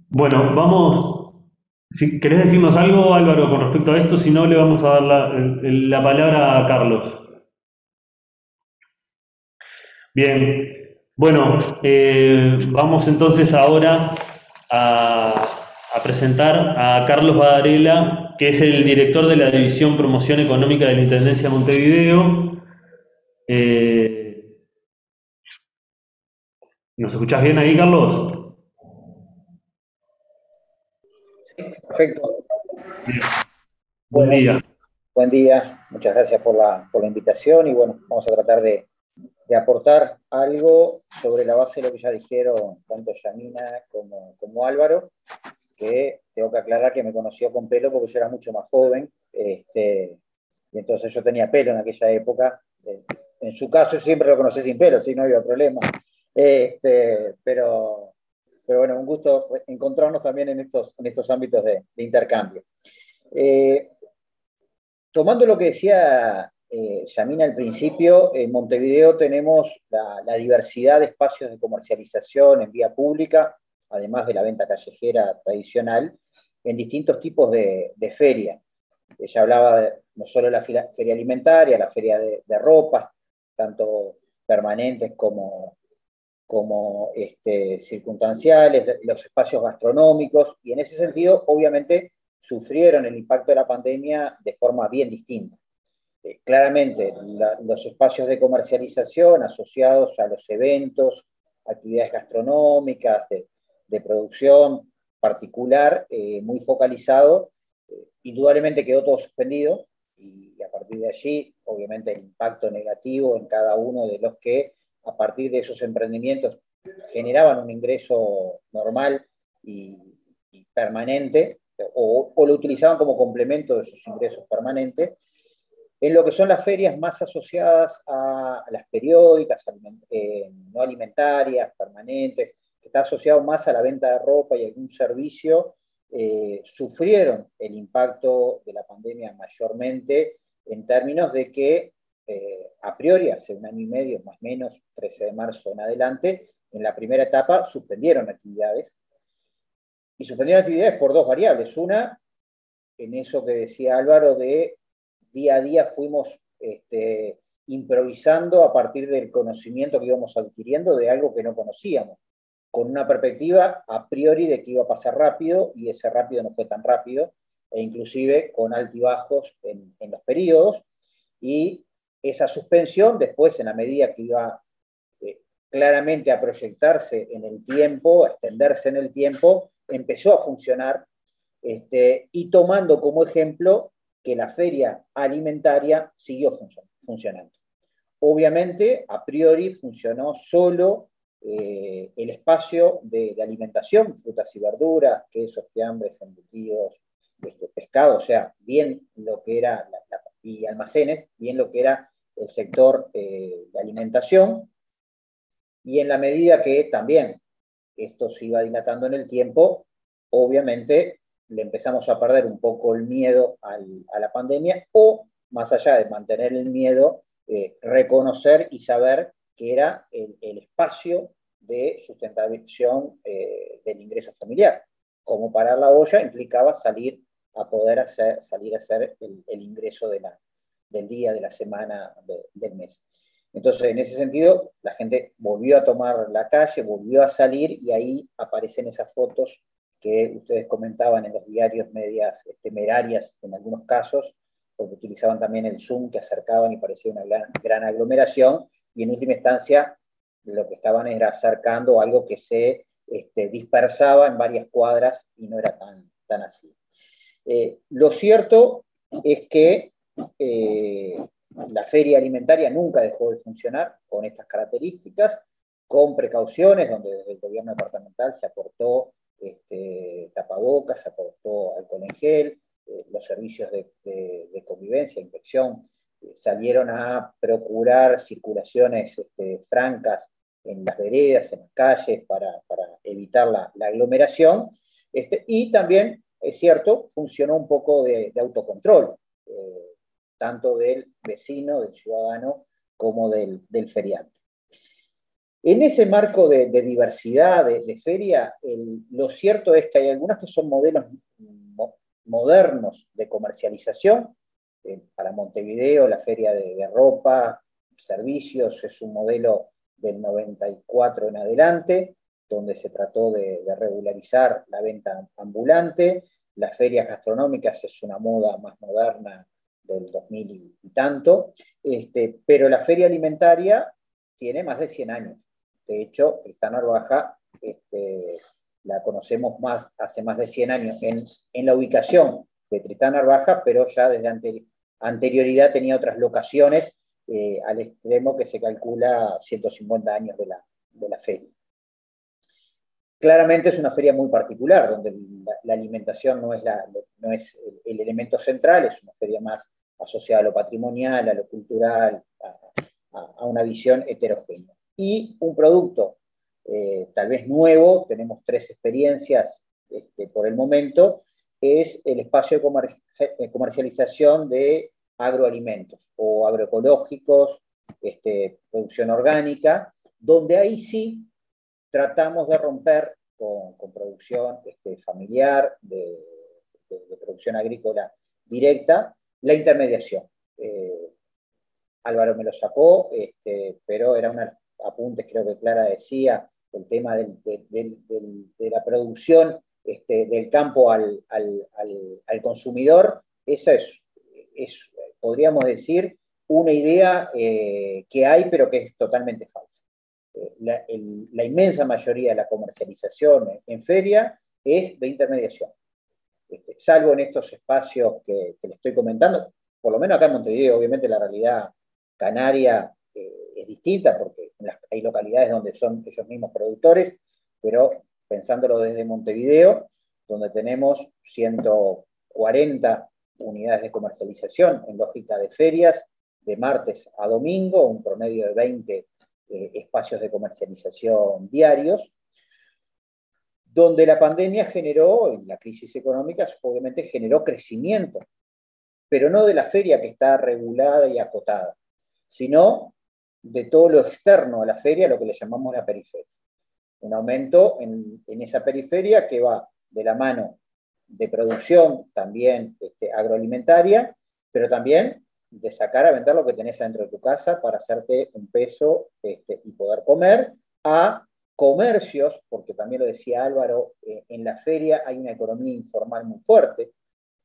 Bueno, vamos. Si querés decirnos algo, Álvaro, con respecto a esto, si no, le vamos a dar la palabra a Carlos. Bien, bueno, vamos entonces ahora a presentar a Carlos Badarela, que es el director de la División Promoción Económica de la Intendencia de Montevideo. ¿Nos escuchás bien ahí, Carlos? Perfecto. Bien. Buen día. Buen día, muchas gracias por la invitación y bueno, vamos a tratar de aportar algo sobre la base de lo que ya dijeron tanto Yamina como Álvaro. que tengo que aclarar que me conoció con pelo porque yo era mucho más joven, y entonces yo tenía pelo en aquella época. En su caso siempre lo conocí sin pelo, si no había problema. Pero bueno, un gusto encontrarnos también en estos ámbitos de intercambio. Tomando lo que decía Yamina al principio, en Montevideo tenemos la diversidad de espacios de comercialización en vía pública, además de la venta callejera tradicional, en distintos tipos de feria. Ella hablaba no solo de la feria alimentaria, la feria de ropas, tanto permanentes como circunstanciales, los espacios gastronómicos, y en ese sentido, obviamente, sufrieron el impacto de la pandemia de forma bien distinta. Claramente, los espacios de comercialización asociados a los eventos, actividades gastronómicas, de producción particular, muy focalizado, indudablemente quedó todo suspendido, y a partir de allí, obviamente, el impacto negativo en cada uno de los que, a partir de esos emprendimientos, generaban un ingreso normal y permanente, o lo utilizaban como complemento de sus ingresos permanentes, en lo que son las ferias más asociadas a las periódicas, no alimentarias, permanentes, que está asociado más a la venta de ropa y algún servicio, sufrieron el impacto de la pandemia mayormente en términos de que, a priori, hace un año y medio, más o menos, 13 de marzo en adelante, en la primera etapa suspendieron actividades, y suspendieron actividades por dos variables. Una, en eso que decía Álvaro, de día a día fuimos improvisando a partir del conocimiento que íbamos adquiriendo de algo que no conocíamos, con una perspectiva a priori de que iba a pasar rápido, y ese rápido no fue tan rápido, e inclusive con altibajos en los periodos, y esa suspensión después, en la medida que iba claramente a proyectarse en el tiempo, a extenderse en el tiempo, empezó a funcionar, y tomando como ejemplo que la feria alimentaria siguió funcionando. Obviamente, a priori funcionó solo el espacio de alimentación, frutas y verduras, quesos, fiambres, embutidos, pescado, o sea, bien lo que era, y almacenes, bien lo que era el sector de alimentación, y en la medida que también esto se iba dilatando en el tiempo, obviamente le empezamos a perder un poco el miedo a la pandemia, o más allá de mantener el miedo, reconocer y saber que era el espacio de sustentación del ingreso familiar. Como parar la olla implicaba salir a hacer el ingreso del día, de la semana, del mes. Entonces, en ese sentido, la gente volvió a tomar la calle, volvió a salir, y ahí aparecen esas fotos que ustedes comentaban en los diarios, medias temerarias en algunos casos, porque utilizaban también el Zoom, que acercaban y parecía una gran aglomeración, y en última instancia lo que estaban era acercando algo que se dispersaba en varias cuadras, y no era tan así. Lo cierto es que la feria alimentaria nunca dejó de funcionar con estas características, con precauciones, donde desde el gobierno departamental se aportó tapabocas, se aportó alcohol en gel, los servicios de convivencia, inspección, salieron a procurar circulaciones francas en las veredas, en las calles, para evitar la aglomeración, y también, es cierto, funcionó un poco de autocontrol, tanto del vecino, del ciudadano, como del feriante. En ese marco de diversidad de feria, lo cierto es que hay algunas que son modelos modernos de comercialización. Para Montevideo, la feria de ropa, servicios, es un modelo del 94 en adelante, donde se trató de regularizar la venta ambulante. Las ferias gastronómicas es una moda más moderna del 2000 y tanto, pero la feria alimentaria tiene más de 100 años. De hecho, Tristán Narvaja la conocemos hace más de 100 años en la ubicación de Tristán Narvaja, pero ya desde anterioridad tenía otras locaciones, al extremo que se calcula 150 años de la feria. Claramente es una feria muy particular, donde la alimentación no es el elemento central, es una feria más asociada a lo patrimonial, a lo cultural, a una visión heterogénea. Y un producto tal vez nuevo, tenemos 3 experiencias por el momento, es el espacio de comercialización de agroalimentos o agroecológicos, producción orgánica, donde ahí sí tratamos de romper con producción familiar, de producción agrícola directa, la intermediación. Álvaro me lo sacó, pero era unos apuntes, creo que Clara decía, el tema de la producción del campo al consumidor. Esa es, podríamos decir, una idea que hay, pero que es totalmente falsa. La inmensa mayoría de la comercialización en feria es de intermediación. Salvo en estos espacios que les estoy comentando, por lo menos acá en Montevideo, obviamente la realidad canaria es distinta, porque hay localidades donde son ellos mismos productores, pero pensándolo desde Montevideo, donde tenemos 140 unidades de comercialización en lógica de ferias, de martes a domingo, un promedio de 20 espacios de comercialización diarios, donde la pandemia generó, y la crisis económica obviamente generó crecimiento, pero no de la feria que está regulada y acotada, sino de todo lo externo a la feria, lo que le llamamos la periferia. Un aumento en esa periferia que va de la mano de producción también agroalimentaria, pero también de sacar a vender lo que tenés adentro de tu casa para hacerte un peso y poder comer, a comercios, porque también lo decía Álvaro, en la feria hay una economía informal muy fuerte,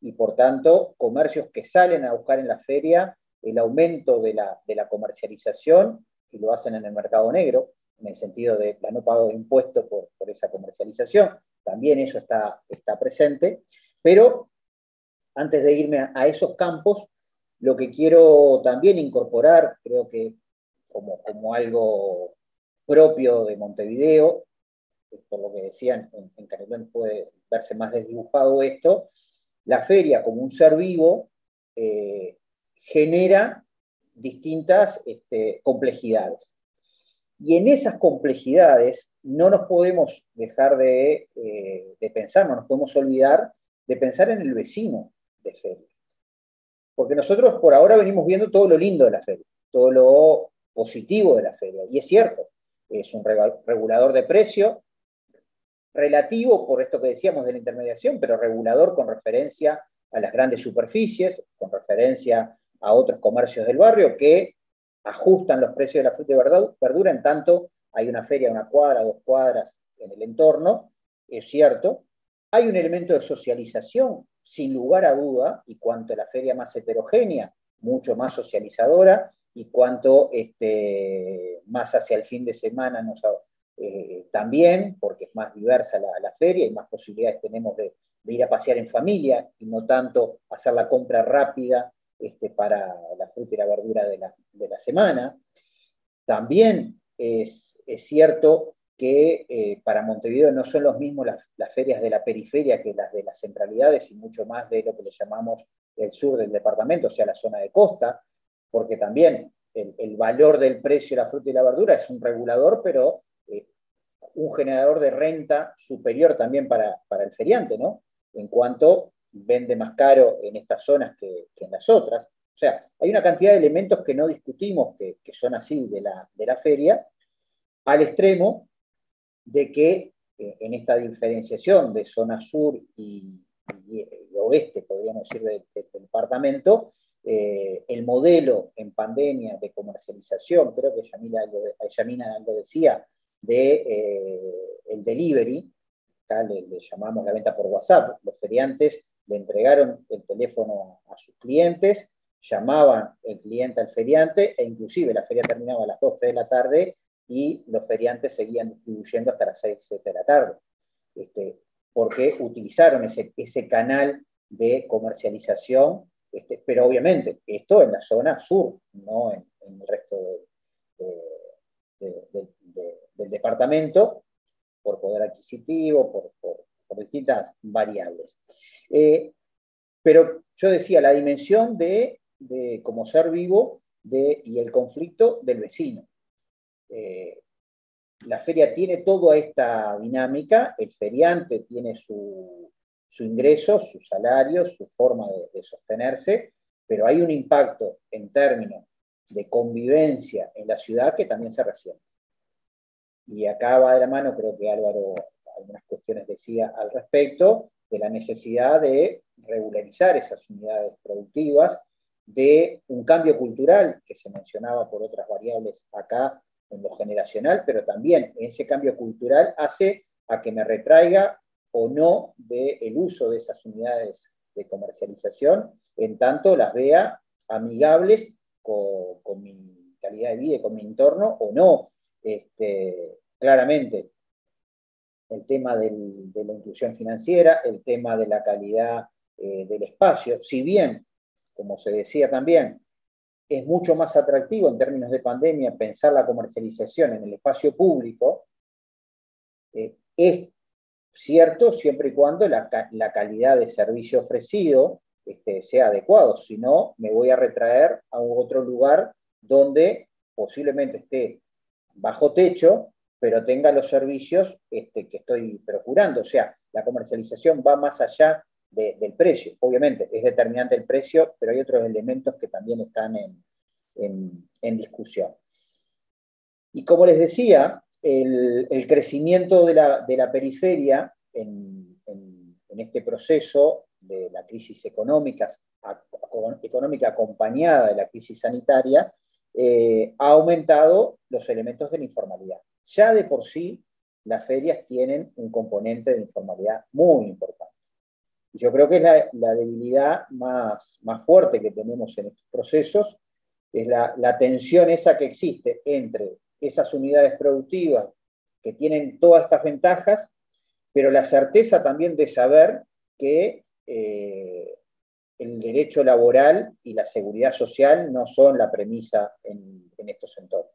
y por tanto comercios que salen a buscar en la feria el aumento de la comercialización, y lo hacen en el mercado negro, en el sentido de la no pago de impuestos por esa comercialización, también eso está presente, pero antes de irme a esos campos, lo que quiero también incorporar, creo que como algo propio de Montevideo, por lo que decían, en Canelones puede verse más desdibujado esto, la feria como un ser vivo genera distintas complejidades. Y en esas complejidades no nos podemos dejar de pensar, no nos podemos olvidar de pensar en el vecino de feria. Porque nosotros por ahora venimos viendo todo lo lindo de la feria, todo lo positivo de la feria, y es cierto, es un regulador de precio, relativo por esto que decíamos de la intermediación, pero regulador con referencia a las grandes superficies, con referencia a otros comercios del barrio que ajustan los precios de la fruta y verdura, en tanto hay una feria, 1 cuadra, 2 cuadras en el entorno, es cierto. Hay un elemento de socialización, sin lugar a duda, y cuanto la feria más heterogénea, mucho más socializadora, y cuanto más hacia el fin de semana también, porque es más diversa la feria y más posibilidades tenemos de ir a pasear en familia y no tanto hacer la compra rápida para la fruta y la verdura de la semana. También es cierto que para Montevideo no son los mismos las ferias de la periferia que las de las centralidades, y mucho más de lo que le llamamos el sur del departamento, o sea, la zona de costa, porque también el valor del precio de la fruta y la verdura es un regulador, pero un generador de renta superior también para el feriante, ¿no? En cuanto vende más caro en estas zonas que en las otras. O sea, hay una cantidad de elementos que no discutimos que son así de la feria, al extremo de que en esta diferenciación de zona sur y oeste, podríamos decir, del departamento, el modelo en pandemia de comercialización, creo que Yamina algo decía, el delivery, acá le llamamos la venta por WhatsApp. Los feriantes le entregaron el teléfono a sus clientes, llamaban el cliente al feriante, e inclusive la feria terminaba a las 2, 3 de la tarde y los feriantes seguían distribuyendo hasta las 6, 7 de la tarde, porque utilizaron ese canal de comercialización, pero obviamente esto en la zona sur, no en el resto del departamento, por poder adquisitivo, por distintas variables. Pero yo decía, la dimensión de como ser vivo y el conflicto del vecino. La feria tiene toda esta dinámica, el feriante tiene su ingreso, su salario, su forma de sostenerse, pero hay un impacto en términos de convivencia en la ciudad que también se resiente. Y acá va de la mano, creo que Álvaro algunas cuestiones decía al respecto, de la necesidad de regularizar esas unidades productivas, de un cambio cultural que se mencionaba por otras variables acá en lo generacional, pero también ese cambio cultural hace a que me retraiga o no del uso de esas unidades de comercialización, en tanto las vea amigables con mi calidad de vida y con mi entorno o no. Claramente, el tema de la inclusión financiera, el tema de la calidad del espacio, si bien, como se decía también, es mucho más atractivo en términos de pandemia pensar la comercialización en el espacio público, es cierto siempre y cuando la calidad de servicio ofrecido sea adecuado, si no me voy a retraer a otro lugar donde posiblemente esté bajo techo, pero tenga los servicios que estoy procurando. O sea, la comercialización va más allá del precio. Obviamente, es determinante el precio, pero hay otros elementos que también están en discusión. Y como les decía, el crecimiento de la periferia en este proceso de la crisis económica acompañada de la crisis sanitaria, ha aumentado los elementos de la informalidad. Ya de por sí, las ferias tienen un componente de informalidad muy importante. Yo creo que es la debilidad más fuerte que tenemos en estos procesos, es la tensión esa que existe entre esas unidades productivas que tienen todas estas ventajas, pero la certeza también de saber que el derecho laboral y la seguridad social no son la premisa en estos entornos.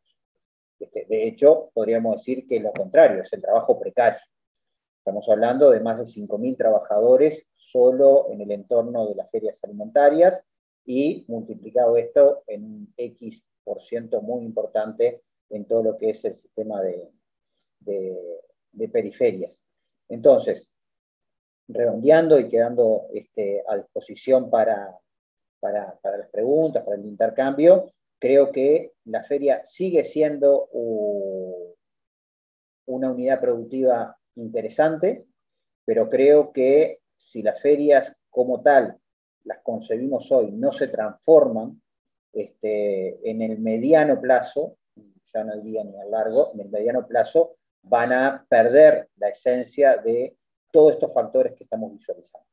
De hecho, podríamos decir que lo contrario, es el trabajo precario. Estamos hablando de más de 5.000 trabajadores solo en el entorno de las ferias alimentarias y multiplicado esto en un X% muy importante en todo lo que es el sistema de periferias. Entonces, redondeando y quedando a disposición para las preguntas, para el intercambio, creo que la feria sigue siendo una unidad productiva interesante, pero creo que si las ferias como tal las concebimos hoy no se transforman en el mediano plazo, ya no diría ni a largo, en el mediano plazo van a perder la esencia de todos estos factores que estamos visualizando.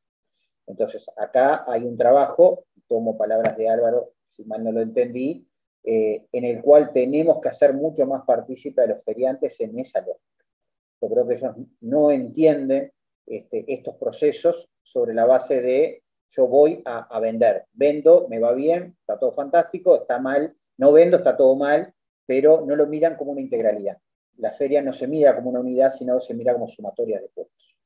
Entonces, acá hay un trabajo, tomo palabras de Álvaro, si mal no lo entendí, en el cual tenemos que hacer mucho más partícipe a los feriantes en esa lógica. Yo creo que ellos no entienden estos procesos sobre la base de yo voy a vender. Vendo, me va bien, está todo fantástico, está mal, no vendo, está todo mal, pero no lo miran como una integralidad. La feria no se mira como una unidad, sino se mira como sumatoria de puestos.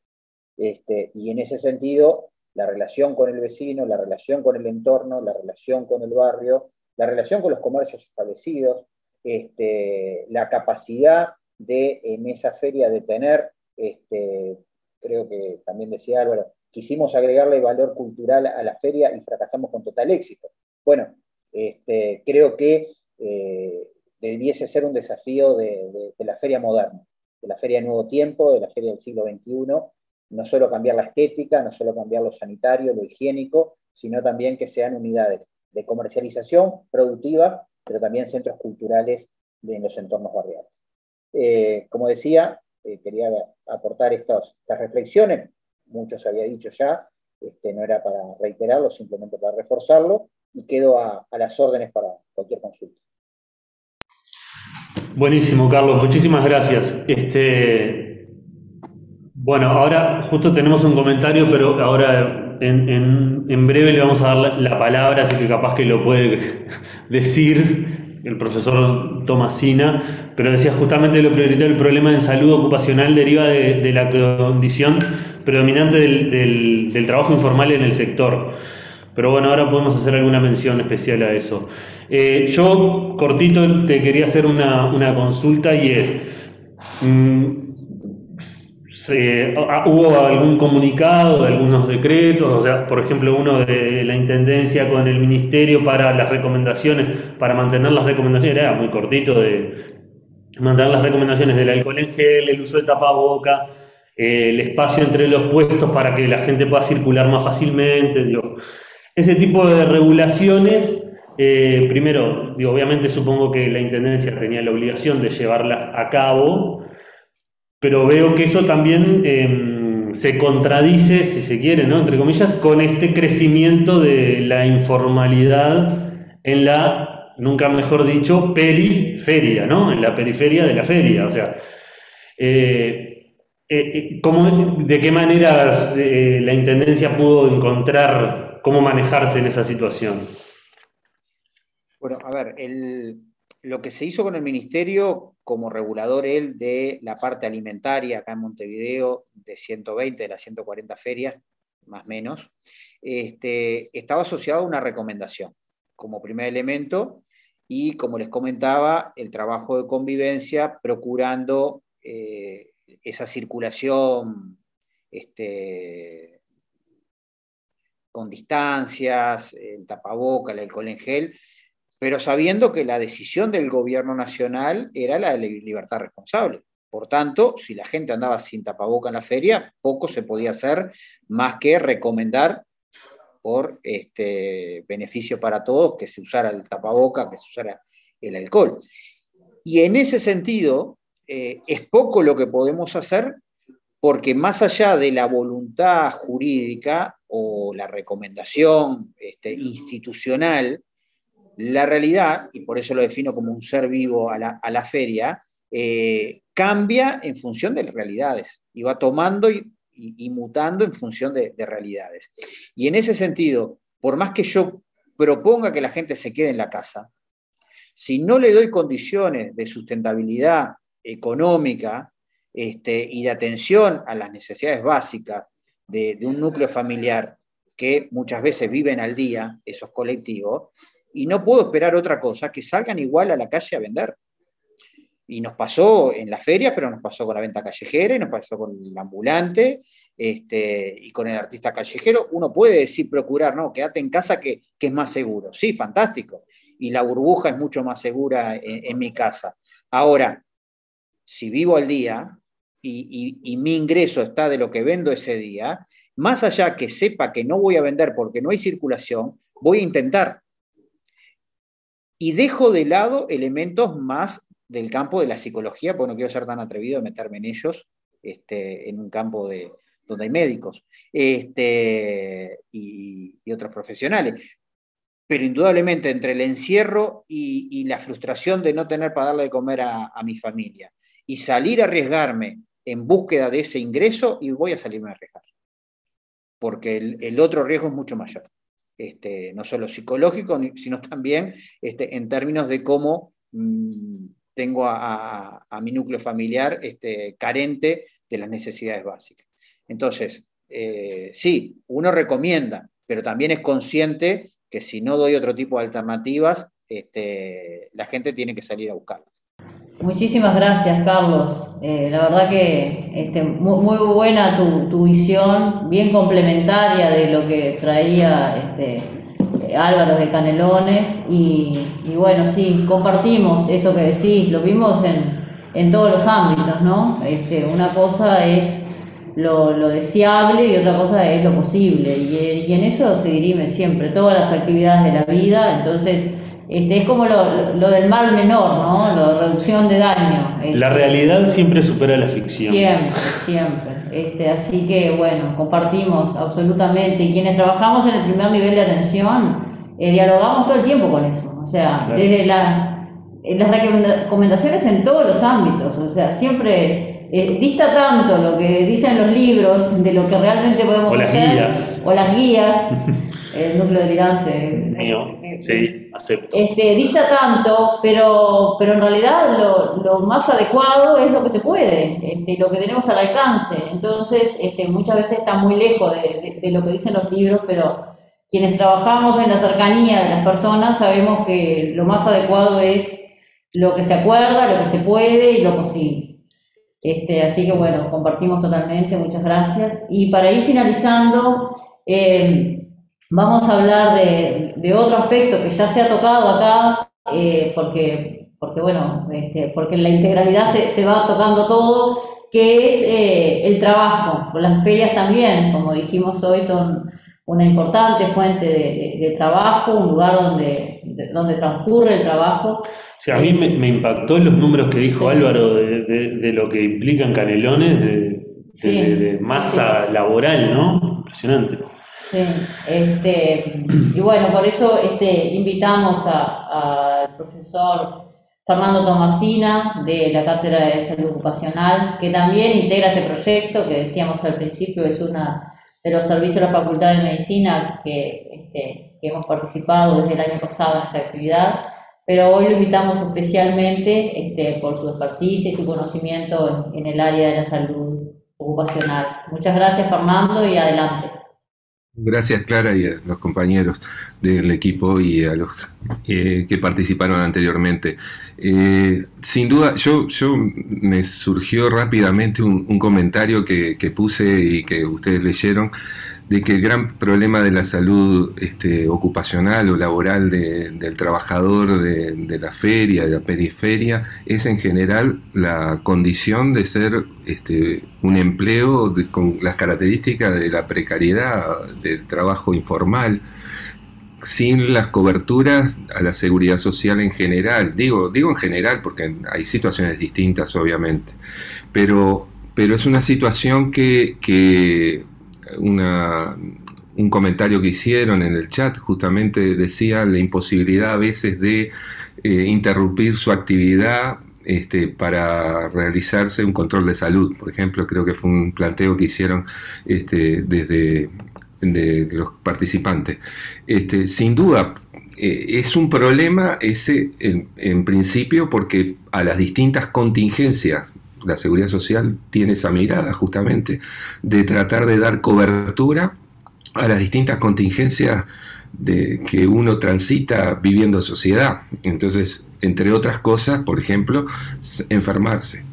Y en ese sentido, la relación con el vecino, la relación con el entorno, la relación con el barrio, la relación con los comercios establecidos, la capacidad en esa feria de tener, creo que también decía Álvaro, quisimos agregarle valor cultural a la feria y fracasamos con total éxito. Bueno, creo que debiese ser un desafío de la feria moderna, de la feria de nuevo tiempo, de la feria del siglo XXI, no solo cambiar la estética, no solo cambiar lo sanitario, lo higiénico, sino también que sean unidades de comercialización productiva, pero también centros culturales en los entornos barriales. Como decía, quería aportar estas reflexiones, mucho se había dicho ya, no era para reiterarlo, simplemente para reforzarlo, y quedo a las órdenes para cualquier consulta. Buenísimo, Carlos, muchísimas gracias. Bueno, ahora justo tenemos un comentario, pero ahora en breve le vamos a dar la palabra, así que capaz que lo puede decir el profesor Tomasina, pero decía justamente lo prioritario, el problema en salud ocupacional deriva de la condición predominante del trabajo informal en el sector. Pero bueno, ahora podemos hacer alguna mención especial a eso. Yo, cortito, te quería hacer una consulta y es... ¿hubo algún comunicado de algunos decretos? O sea, por ejemplo, uno de la Intendencia con el Ministerio para las recomendaciones, para mantener las recomendaciones, era muy cortito, de mantener las recomendaciones del alcohol en gel, el uso del tapaboca, el espacio entre los puestos para que la gente pueda circular más fácilmente, digo. Ese tipo de regulaciones, primero, digo, obviamente supongo que la Intendencia tenía la obligación de llevarlas a cabo, pero veo que eso también se contradice, si se quiere, ¿no?, entre comillas, con este crecimiento de la informalidad en la, nunca mejor dicho, periferia, ¿no?, en la periferia de la feria. O sea, ¿de qué manera la Intendencia pudo encontrar cómo manejarse en esa situación? Bueno, a ver, lo que se hizo con el Ministerio como regulador de la parte alimentaria acá en Montevideo, de 120 de las 140 ferias, más o menos, estaba asociado a una recomendación como primer elemento y, como les comentaba, el trabajo de convivencia procurando esa circulación con distancias, el tapaboca, el alcohol en gel, pero sabiendo que la decisión del gobierno nacional era la de libertad responsable. Por tanto, si la gente andaba sin tapaboca en la feria, poco se podía hacer más que recomendar por beneficio para todos que se usara el tapaboca, que se usara el alcohol. Y en ese sentido, es poco lo que podemos hacer, porque más allá de la voluntad jurídica o la recomendación institucional, la realidad, y por eso lo defino como un ser vivo a la feria, cambia en función de las realidades y va tomando y mutando en función de realidades. Y en ese sentido, por más que yo proponga que la gente se quede en la casa, si no le doy condiciones de sustentabilidad económica y de atención a las necesidades básicas de un núcleo familiar que muchas veces viven al día, esos colectivos, y no puedo esperar otra cosa que salgan igual a la calle a vender. Y nos pasó en las ferias, pero nos pasó con la venta callejera, y nos pasó con el ambulante, y con el artista callejero. Uno puede decir, procurar, no, quédate en casa que es más seguro. Sí, fantástico. Y la burbuja es mucho más segura en mi casa. Ahora, si vivo al día y mi ingreso está de lo que vendo ese día, más allá que sepa que no voy a vender porque no hay circulación, voy a intentar. Y dejo de lado elementos más del campo de la psicología, porque no quiero ser tan atrevido de meterme en ellos, en un campo donde hay médicos y otros profesionales. Pero indudablemente entre el encierro y la frustración de no tener para darle de comer a mi familia, y salir a arriesgarme en búsqueda de ese ingreso, y voy a salirme a arriesgar. Porque el otro riesgo es mucho mayor. No solo psicológico, sino también en términos de cómo tengo a mi núcleo familiar carente de las necesidades básicas. Entonces, sí, uno recomienda, pero también es consciente que si no doy otro tipo de alternativas, la gente tiene que salir a buscarlas. Muchísimas gracias, Carlos. La verdad que muy buena tu visión, bien complementaria de lo que traía Álvaro de Canelones. Y bueno, sí, compartimos eso que decís, lo vimos en todos los ámbitos, ¿no? Una cosa es lo deseable y otra cosa es lo posible. Y en eso se dirimen siempre todas las actividades de la vida. Entonces, es como lo del mal menor, ¿no? La reducción de daño. La realidad siempre supera la ficción. Siempre. Así que, bueno, compartimos absolutamente. Y quienes trabajamos en el primer nivel de atención, dialogamos todo el tiempo con eso. O sea, claro, desde las recomendaciones en todos los ámbitos. O sea, siempre dista tanto lo que dicen los libros de lo que realmente podemos hacer. Guías. O las guías. El núcleo delirante. Mío, sí, acepto. Dista tanto, pero en realidad lo más adecuado es lo que se puede, lo que tenemos al alcance. Entonces, muchas veces está muy lejos de lo que dicen los libros, pero quienes trabajamos en la cercanía de las personas sabemos que lo más adecuado es lo que se acuerda, lo que se puede y lo posible. Así que bueno, compartimos totalmente, muchas gracias. Y para ir finalizando, vamos a hablar de otro aspecto que ya se ha tocado acá, porque bueno, porque en la integralidad se va tocando todo, que es el trabajo. Las ferias también, como dijimos hoy, son una importante fuente de trabajo, un lugar donde transcurre el trabajo. O sea, a mí me impactó los números que dijo Álvaro de lo que implican Canelones, de masa laboral, ¿no? Impresionante. Sí, y bueno, por eso invitamos al profesor Fernando Tomasina de la Cátedra de Salud Ocupacional, que también integra este proyecto, que decíamos al principio es una de los servicios de la Facultad de Medicina que hemos participado desde el año pasado en esta actividad, pero hoy lo invitamos especialmente por su experticia y su conocimiento en el área de la salud ocupacional. Muchas gracias, Fernando, y adelante. Gracias, Clara, y a los compañeros del equipo y a los que participaron anteriormente. Sin duda, yo me surgió rápidamente un comentario que puse y que ustedes leyeron, de que el gran problema de la salud ocupacional o laboral del trabajador de la feria, de la periferia, es en general la condición de ser un empleo con las características de la precariedad, del trabajo informal, sin las coberturas a la seguridad social en general. Digo en general porque hay situaciones distintas, obviamente, pero es una situación que un comentario que hicieron en el chat justamente decía la imposibilidad a veces de interrumpir su actividad para realizarse un control de salud, por ejemplo. Creo que fue un planteo que hicieron desde de los participantes. Sin duda, es un problema ese en principio, porque a las distintas contingencias la seguridad social tiene esa mirada justamente de tratar de dar cobertura a las distintas contingencias que uno transita viviendo en sociedad. Entonces, entre otras cosas, por ejemplo, enfermarse,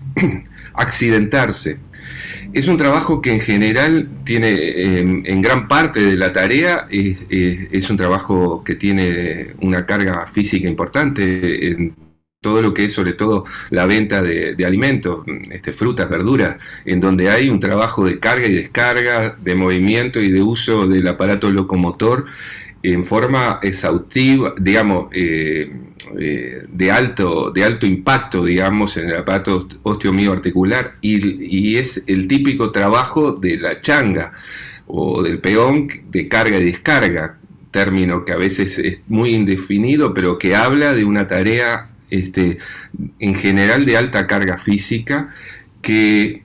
accidentarse. Es un trabajo que en general tiene, en gran parte de la tarea, es un trabajo que tiene una carga física importante en todo lo que es sobre todo la venta de alimentos, frutas, verduras, en donde hay un trabajo de carga y descarga, de movimiento y de uso del aparato locomotor en forma exhaustiva, digamos, de alto impacto, digamos, en el aparato osteomioarticular, y es el típico trabajo de la changa o del peón de carga y descarga, término que a veces es muy indefinido, pero que habla de una tarea en general de alta carga física, que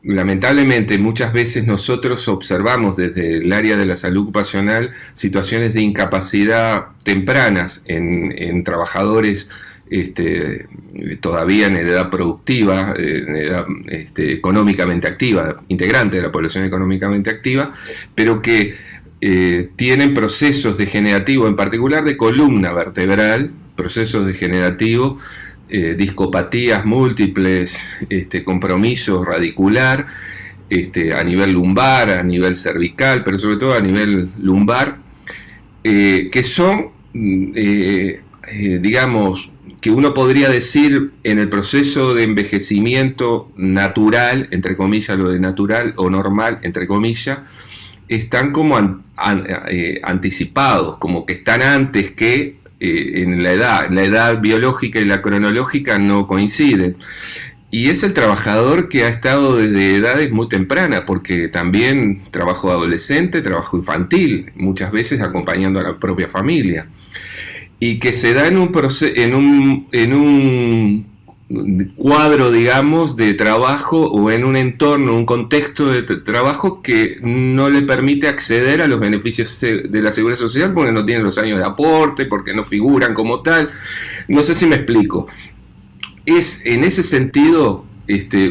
lamentablemente muchas veces nosotros observamos desde el área de la salud ocupacional situaciones de incapacidad tempranas en trabajadores todavía en edad productiva, en edad económicamente activa, integrante de la población económicamente activa, pero que tienen procesos degenerativos, en particular de columna vertebral, procesos degenerativos, discopatías múltiples, compromiso radicular, a nivel lumbar, a nivel cervical, pero sobre todo a nivel lumbar, que son, digamos, que uno podría decir en el proceso de envejecimiento natural, entre comillas, lo de natural o normal, entre comillas, están como anticipados, como que están antes que en la edad biológica y la cronológica no coinciden. Y es el trabajador que ha estado desde edades muy tempranas, porque también trabajo adolescente, trabajo infantil, muchas veces acompañando a la propia familia, y que se da en un cuadro, digamos, de trabajo o en un entorno, un contexto de trabajo que no le permite acceder a los beneficios de la seguridad social porque no tienen los años de aporte, porque no figuran como tal. No sé si me explico. Es en ese sentido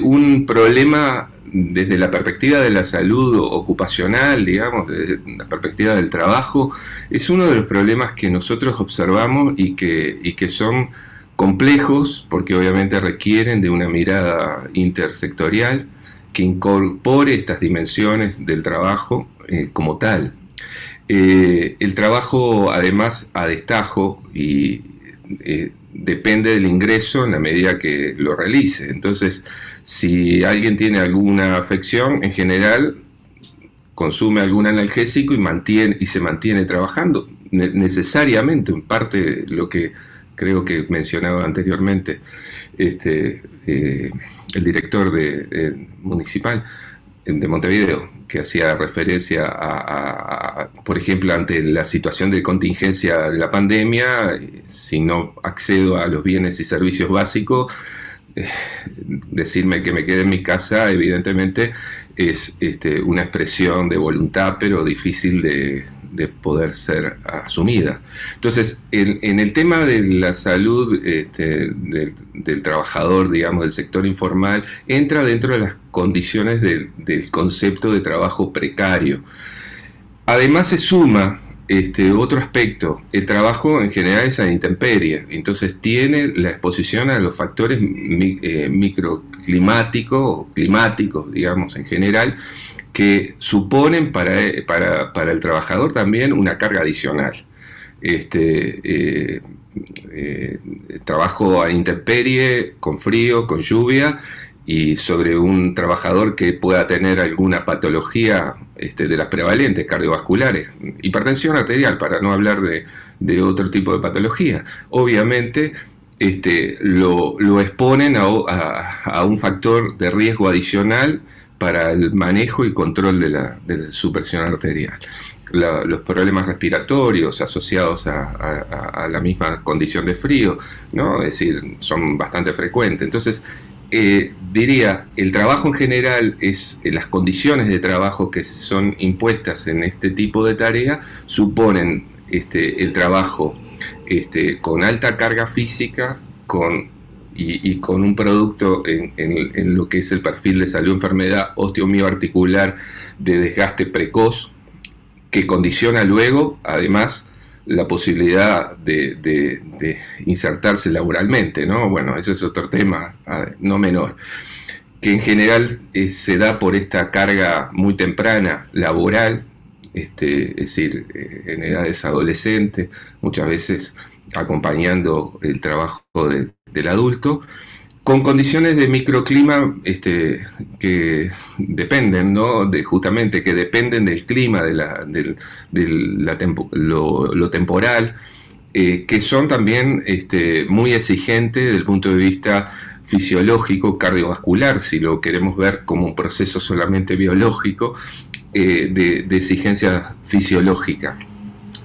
un problema desde la perspectiva de la salud ocupacional, digamos, desde la perspectiva del trabajo, es uno de los problemas que nosotros observamos y que son complejos, porque obviamente requieren de una mirada intersectorial que incorpore estas dimensiones del trabajo como tal. El trabajo, además, a destajo y depende del ingreso en la medida que lo realice. Entonces, si alguien tiene alguna afección, en general consume algún analgésico y se mantiene trabajando, necesariamente, en parte lo que creo que mencionaba anteriormente el director municipal de Montevideo, que hacía referencia por ejemplo, ante la situación de contingencia de la pandemia, si no accedo a los bienes y servicios básicos, decirme que me quede en mi casa, evidentemente, es una expresión de voluntad, pero difícil de poder ser asumida. Entonces, en el tema de la salud del trabajador, digamos, del sector informal, entra dentro de las condiciones del concepto de trabajo precario. Además se suma otro aspecto: el trabajo en general es a intemperie, entonces tiene la exposición a los factores microclimáticos o climáticos, digamos, en general, que suponen para el trabajador también una carga adicional. Trabajo a intemperie, con frío, con lluvia, y sobre un trabajador que pueda tener alguna patología de las prevalentes cardiovasculares, hipertensión arterial, para no hablar de otro tipo de patología. Obviamente lo exponen a un factor de riesgo adicional para el manejo y control de su presión arterial. Los problemas respiratorios asociados a la misma condición de frío, ¿no? Es decir, son bastante frecuentes. Entonces, diría, el trabajo en general, las condiciones de trabajo que son impuestas en este tipo de tarea suponen el trabajo con alta carga física, y con un producto en lo que es el perfil de salud-enfermedad osteomioarticular de desgaste precoz, que condiciona luego, además, la posibilidad de insertarse laboralmente, ¿no? Bueno, ese es otro tema no menor, que en general se da por esta carga muy temprana laboral, es decir, en edades adolescentes, muchas veces acompañando el trabajo del adulto, con condiciones de microclima que dependen, ¿no? Justamente que dependen del clima, lo temporal, que son también muy exigentes desde el punto de vista fisiológico, cardiovascular, si lo queremos ver como un proceso solamente biológico, de exigencia fisiológica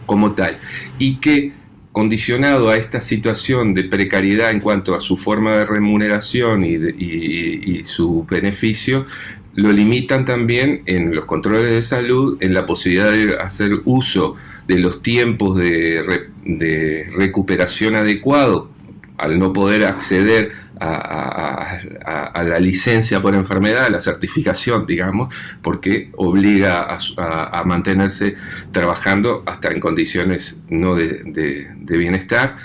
como tal, y que, condicionado a esta situación de precariedad en cuanto a su forma de remuneración y su beneficio, lo limitan también en los controles de salud, en la posibilidad de hacer uso de los tiempos de recuperación adecuado, al no poder acceder a la licencia por enfermedad, a la certificación, digamos, porque obliga a mantenerse trabajando hasta en condiciones no de bienestar,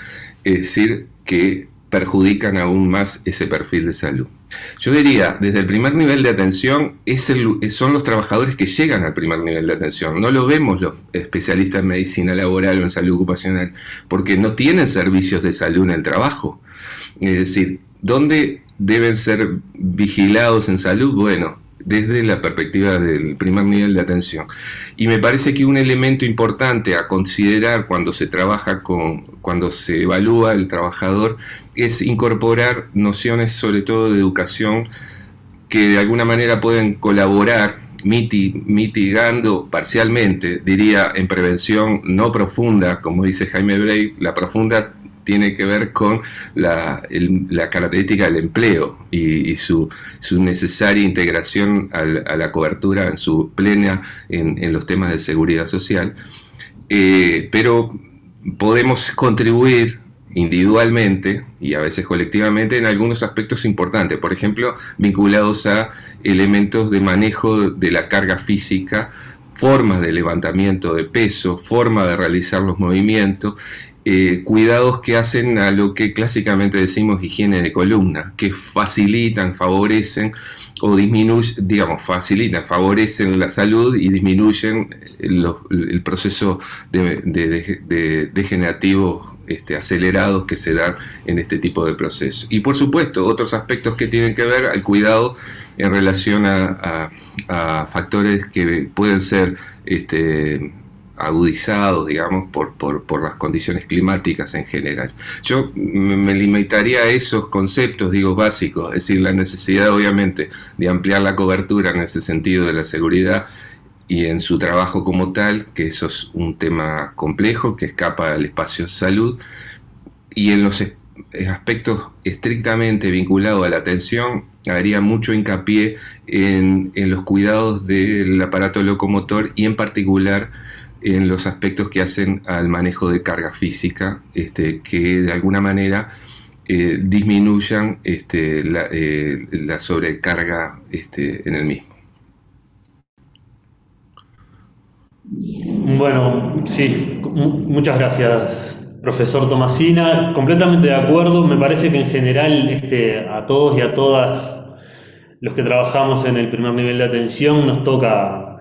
es decir, que perjudican aún más ese perfil de salud. Yo diría, desde el primer nivel de atención, son los trabajadores que llegan al primer nivel de atención. No lo vemos los especialistas en medicina laboral o en salud ocupacional, porque no tienen servicios de salud en el trabajo. Es decir, ¿dónde deben ser vigilados en salud? Bueno, desde la perspectiva del primer nivel de atención. Y me parece que un elemento importante a considerar cuando se cuando se evalúa el trabajador, es incorporar nociones, sobre todo de educación, que de alguna manera pueden colaborar, mitigando parcialmente, diría, en prevención no profunda, como dice Jaime Brey. La profunda tiene que ver con la característica del empleo y su necesaria integración a la cobertura en su plena en los temas de seguridad social. Pero podemos contribuir individualmente y a veces colectivamente en algunos aspectos importantes, por ejemplo, vinculados a elementos de manejo de la carga física, formas de levantamiento de peso, forma de realizar los movimientos, cuidados que hacen a lo que clásicamente decimos higiene de columna, que facilitan, favorecen o disminuyen, digamos, favorecen la salud y disminuyen el proceso de degenerativo acelerados que se dan en este tipo de procesos. Y por supuesto, otros aspectos que tienen que ver al cuidado en relación a factores que pueden ser agudizados, digamos, por las condiciones climáticas en general. Yo me limitaría a esos conceptos, digo, básicos, es decir, la necesidad, obviamente, de ampliar la cobertura en ese sentido de la seguridad y en su trabajo como tal, que eso es un tema complejo que escapa al espacio de salud, y en los aspectos estrictamente vinculados a la atención, haría mucho hincapié en los cuidados del aparato locomotor y en particular en los aspectos que hacen al manejo de carga física, que de alguna manera disminuyan la sobrecarga en el mismo. Bueno, sí, muchas gracias, profesor Tomasina. Completamente de acuerdo. Me parece que en general a todos y a todas los que trabajamos en el primer nivel de atención nos toca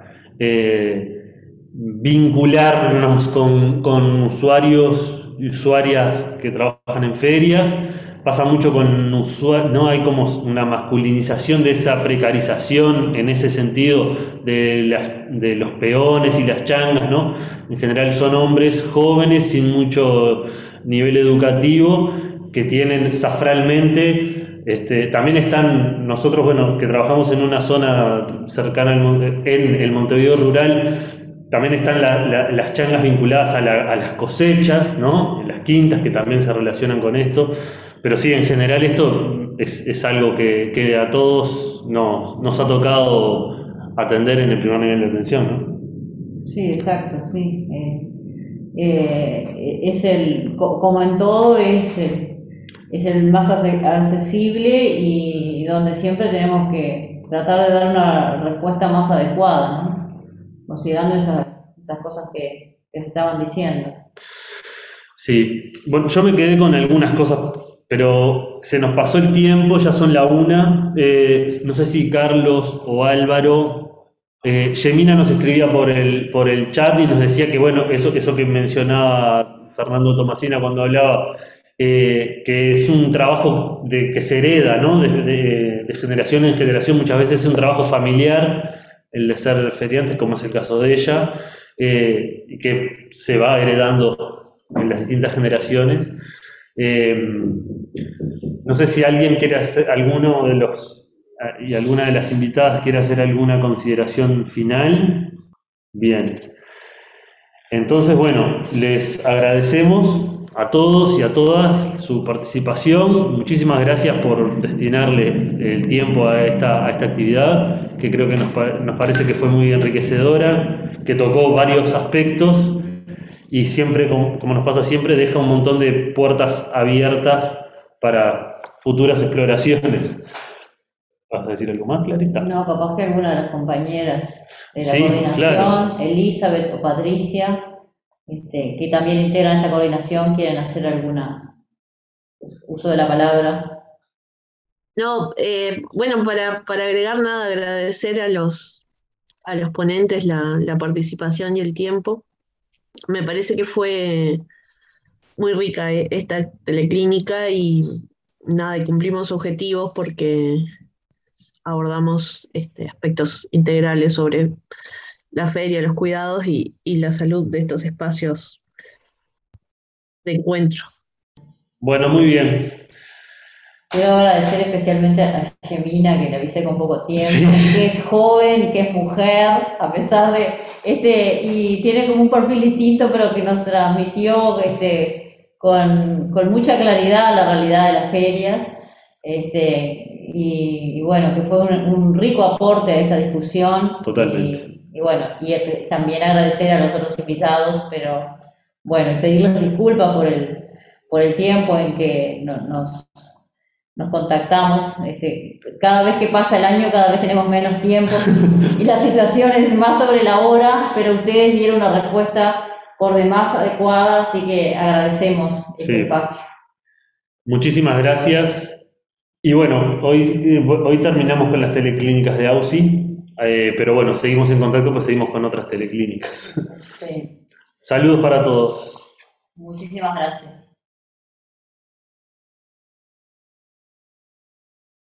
vincularnos con usuarios y usuarias que trabajan en ferias. Pasa mucho con usuarios, ¿no? Hay como una masculinización de esa precarización en ese sentido de los peones y las changas, ¿no? En general son hombres jóvenes sin mucho nivel educativo que tienen safralmente. También están nosotros, bueno, que trabajamos en una zona cercana en el Montevideo rural, también están las changas vinculadas a las cosechas, ¿no? Las quintas que también se relacionan con esto. Pero sí, en general esto es algo que a todos nos ha tocado atender en el primer nivel de atención, ¿no? Sí, exacto, sí. Como en todo, es el más accesible y donde siempre tenemos que tratar de dar una respuesta más adecuada, ¿no? Considerando esas cosas que se estaban diciendo. Sí, bueno, yo me quedé con algunas cosas, pero se nos pasó el tiempo, ya son la 1. No sé si Carlos o Álvaro. Yemina nos escribía por el chat y nos decía que, bueno, eso que mencionaba Fernando Tomasina cuando hablaba, que es un trabajo que se hereda, ¿no? De generación en generación, muchas veces es un trabajo familiar, el de ser feriante, como es el caso de ella, y que se va heredando en las distintas generaciones. No sé si alguien quiere hacer, alguno de los y alguna de las invitadas quiere hacer alguna consideración final. Bien. Entonces, bueno, les agradecemos a todos y a todas su participación. Muchísimas gracias por destinarles el tiempo a esta actividad, que creo que nos parece que fue muy enriquecedora, que tocó varios aspectos y siempre, como nos pasa siempre, deja un montón de puertas abiertas para futuras exploraciones. ¿Vas a decir algo más, Clarita? No, capaz que alguna de las compañeras de la sí, coordinación, claro. Elizabeth o Patricia, que también integran esta coordinación, quieren hacer alguna uso de la palabra. No, bueno, para agregar nada, agradecer a los ponentes la participación y el tiempo. Me parece que fue muy rica esta teleclínica y nada, y cumplimos objetivos porque abordamos aspectos integrales sobre la feria, los cuidados y la salud de estos espacios de encuentro. Bueno, muy bien. Quiero agradecer especialmente a Yemina, que le avisé con poco tiempo, sí, que es joven, que es mujer, a pesar de y tiene como un perfil distinto, pero que nos transmitió con mucha claridad la realidad de las ferias, y bueno, que fue un rico aporte a esta discusión. Totalmente. Y bueno, también agradecer a los otros invitados, pero bueno, pedirles disculpas por el tiempo en que nos contactamos. Cada vez que pasa el año, cada vez tenemos menos tiempo y la situación es más sobre la hora, pero ustedes dieron una respuesta por demás adecuada, así que agradecemos este espacio. Muchísimas gracias. Y bueno, hoy terminamos con las teleclínicas de AUSI, pero bueno, seguimos en contacto, pues seguimos con otras teleclínicas. Sí. Saludos para todos. Muchísimas gracias.